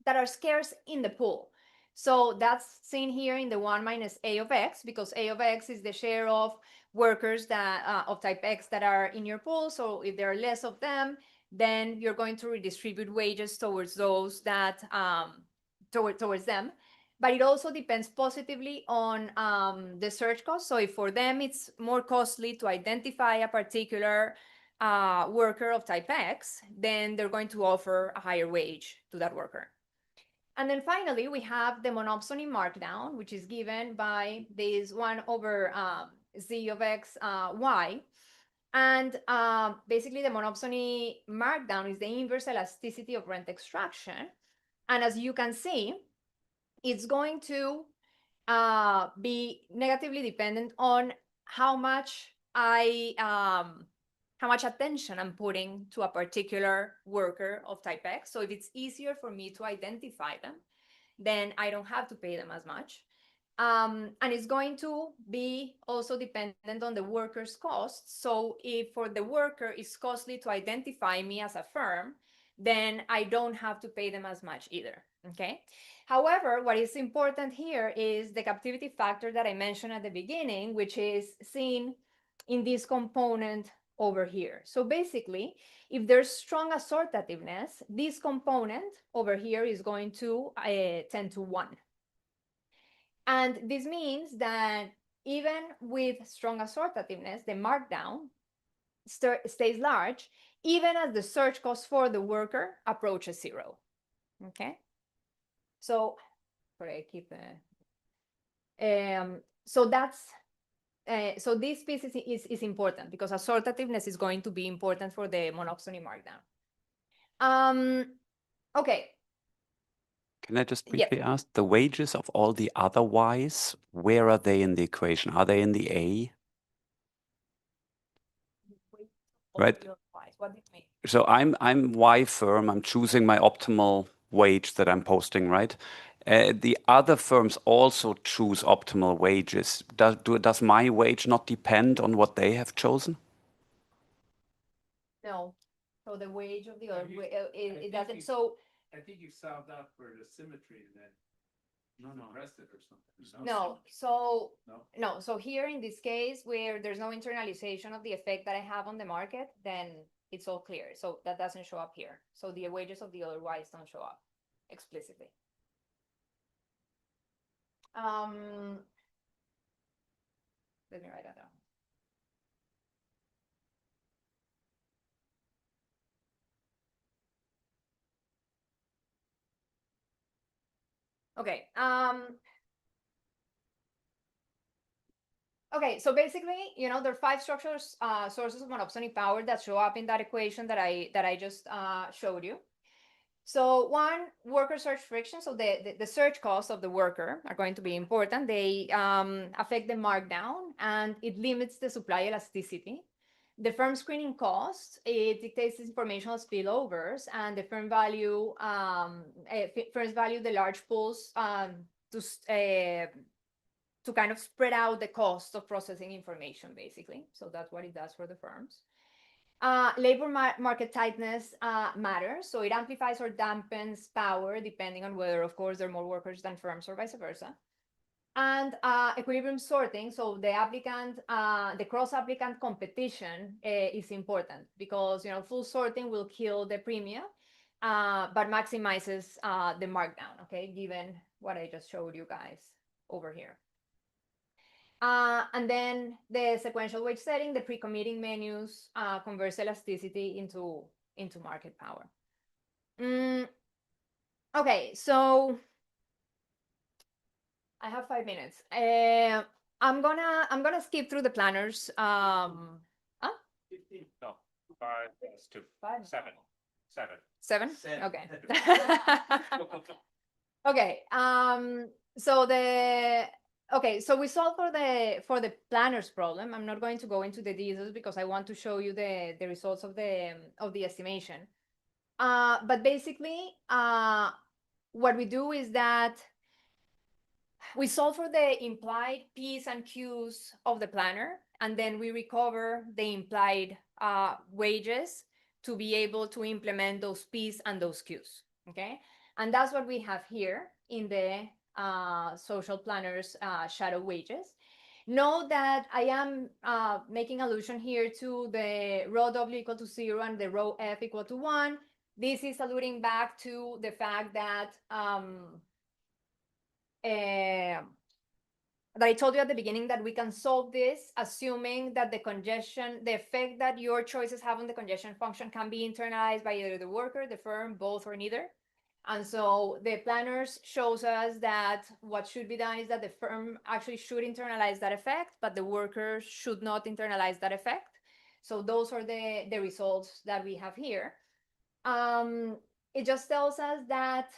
S10: that are scarce in the pool. So that's seen here in the 1 minus A of X, because A of X is the share of workers that of type X that are in your pool. So if there are less of them, then you're going to redistribute wages towards those that towards them. But it also depends positively on the search cost. So if for them it's more costly to identify a particular worker of type X, then they're going to offer a higher wage to that worker. And then finally, we have the monopsony markdown, which is given by this 1 over Z of X Y. And basically, the monopsony markdown is the inverse elasticity of rent extraction. And as you can see, it's going to be negatively dependent on how much attention I'm putting to a particular worker of type X. So if it's easier for me to identify them, then I don't have to pay them as much. And it's going to be also dependent on the worker's costs. So if for the worker it's costly to identify me as a firm, then I don't have to pay them as much either, okay? However, what is important here is the captivity factor that I mentioned at the beginning, which is seen in this component over here. So basically, if there's strong assortativeness, this component over here is going to tend to 1. And this means that even with strong assortativeness, the markdown stays large, even as the search cost for the worker approaches 0. Okay? So, sorry, I keep so that's so this piece is important because assortativeness is going to be important for the monopsony markdown. Okay.
S7: Can I just briefly ask, the wages of all the other Ys, where are they in the equation? Are they in the A? Right.
S10: What do you mean?
S7: So I'm Y firm, I'm choosing my optimal wage that I'm posting, right? The other firms also choose optimal wages. Does my wage not depend on what they have chosen?
S10: No. So the wage of the other, it
S8: think
S10: doesn't,
S8: you-
S10: so
S8: I think you solved out for the symmetry and then rest it or something. There's
S10: no,
S8: symmetry.
S10: so
S8: No?
S10: no, so here in this case where there's no internalization of the effect that I have on the market, then it's all clear. So that doesn't show up here. So the wages of the other Ys don't show up explicitly. Let me write that down. Okay. Okay, so basically, there are 5 structures, sources of monopsony power that show up in that equation that I just showed you. So 1, worker search friction. So the search costs of the worker are going to be important. They affect the markdown, and it limits the supply elasticity. The firm screening cost, it dictates informational spillovers, and the firm value, firms value the large pools to kind of spread out the cost of processing information, basically. So that's what it does for the firms. Labor market tightness matters. So it amplifies or dampens power, depending on whether, of course, there are more workers than firms or vice versa. And equilibrium sorting. So the applicant, the cross-applicant competition is important because, full sorting will kill the premium, but maximizes the markdown, okay, given what I just showed you guys over here. And then the sequential wage setting, the pre-committing menus converts elasticity into market power. Okay, so I have 5 minutes. I'm gonna skip through the planners. Huh?
S4: 15. No, 5 plus 2.
S10: 5.
S4: 7. 7.
S10: 7?
S5: Seven.
S10: Okay. Okay. So we solved for the planners problem. I'm not going to go into the details because I want to show you the results of the estimation. But basically, what we do is that we solve for the implied P's and Q's of the planner, and then we recover the implied wages to be able to implement those P's and those Q's, okay? And that's what we have here in the social planners shadow wages. Note that I am making allusion here to the row W equal to 0 and the row F equal to 1. This is alluding back to the fact that that I told you at the beginning that we can solve this assuming that the congestion, the effect that your choices have on the congestion function can be internalized by either the worker, the firm, both, or neither. And so the planners shows us that what should be done is that the firm actually should internalize that effect, but the worker should not internalize that effect. So those are the results that we have here. It just tells us that,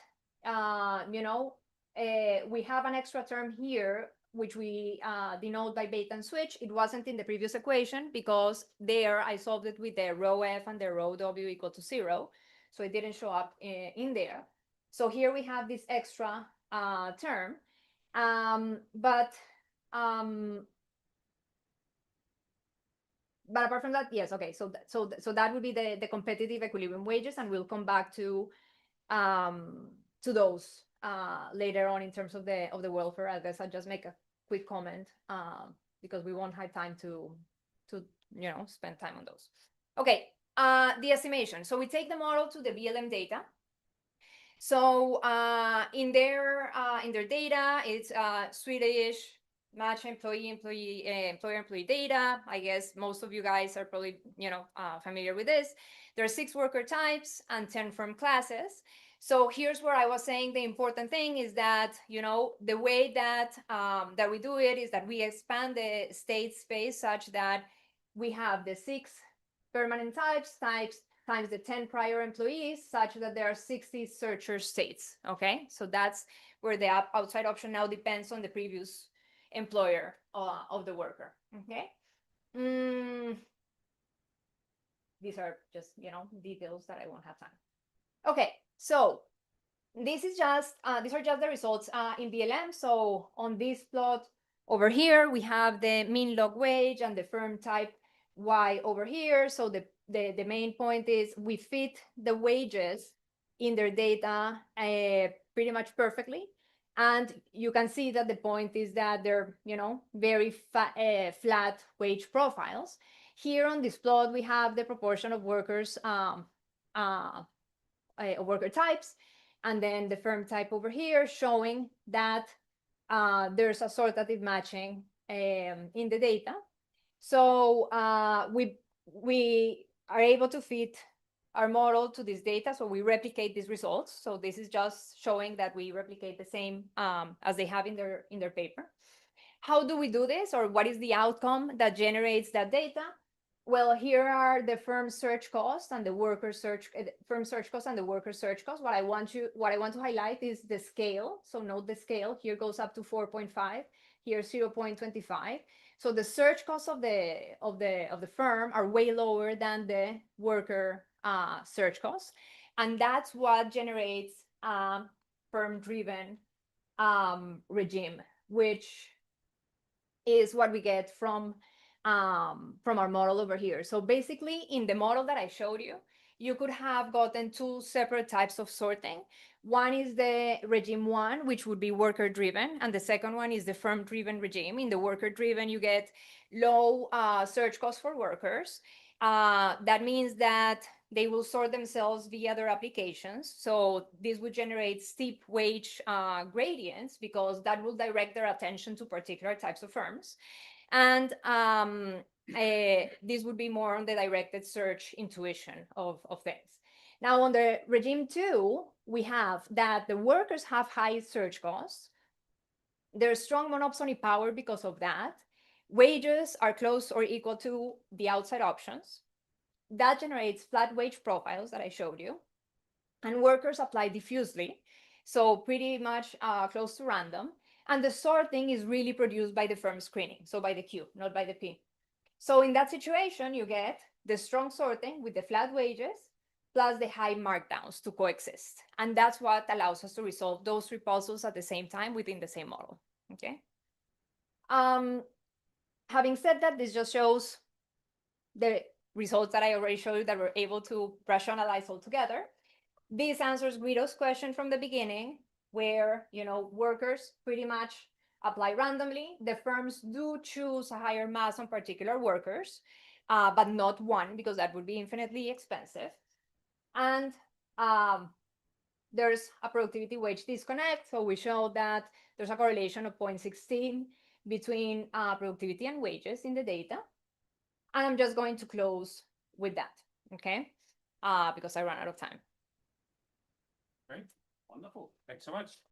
S10: we have an extra term here, which we denote by bait and switch. It wasn't in the previous equation because there I solved it with the row F and the row W equal to 0. So it didn't show up in there. So here we have this extra term. But apart from that, yes, okay. So that would be the competitive equilibrium wages, and we'll come back to those later on in terms of the welfare. I guess I'll just make a quick comment because we won't have time to spend time on those. Okay, the estimation. So we take the model to the BLM data. So in their data, it's Swedish match employer-employee data. I guess most of you guys are probably familiar with this. There are 6 worker types and 10 firm classes. So here's where I was saying the important thing is that the way that that we do it is that we expand the state space such that we have the 6 permanent types times the 10 prior employees, such that there are 60 searcher states. Okay, so that's where the outside option now depends on the previous employer of the worker. Okay, these are just details that I won't have time. Okay, so this is just these are just the results in BLM. So on this plot over here, we have the mean log wage and the firm type Y over here. So the main point is we fit the wages in their data pretty much perfectly. And you can see that the point is that they're, very flat wage profiles. Here on this plot, we have the proportion of workers, worker types, and then the firm type over here showing that there's assortative matching in the data. So we are able to fit our model to this data, so we replicate these results. So this is just showing that we replicate the same as they have in their paper. How do we do this, or what is the outcome that generates that data? Well, here are the firm search cost and the worker search firm search cost and the worker search cost. What I want to highlight is the scale. So note the scale. Here goes up to 4.5. Here 0.25. So the search costs of the firm are way lower than the worker search costs, and that's what generates firm-driven regime, which is what we get from our model over here. So basically, in the model that I showed you, you could have gotten 2 separate types of sorting. One is the regime 1, which would be worker driven, and the second one is the firm driven regime. In the worker driven, you get low search costs for workers. That means that they will sort themselves via their applications. So this would generate steep wage gradients because that will direct their attention to particular types of firms. And this would be more on the directed search intuition of things. Now, under regime 2, we have that the workers have high surge costs. There's strong monopsony power because of that. Wages are close or equal to the outside options. That generates flat wage profiles that I showed you. And workers apply diffusely, so pretty much close to random. And the sorting is really produced by the firm screening, so by the Q, not by the P. So in that situation, you get the strong sorting with the flat wages plus the high markdowns to coexist. And that's what allows us to resolve those three puzzles at the same time within the same model, okay? Having said that, this just shows the results that I already showed you that we're able to rationalize all together. This answers Guido's question from the beginning, where, you know, workers pretty much apply randomly. The firms do choose a higher mass on particular workers, but not one, because that would be infinitely expensive. And there's a productivity wage disconnect. So we show that there's a correlation of 0.16 between productivity and wages in the data. And I'm just going to close with that, okay? Because I ran out of time.
S4: Great, wonderful. Thanks so much.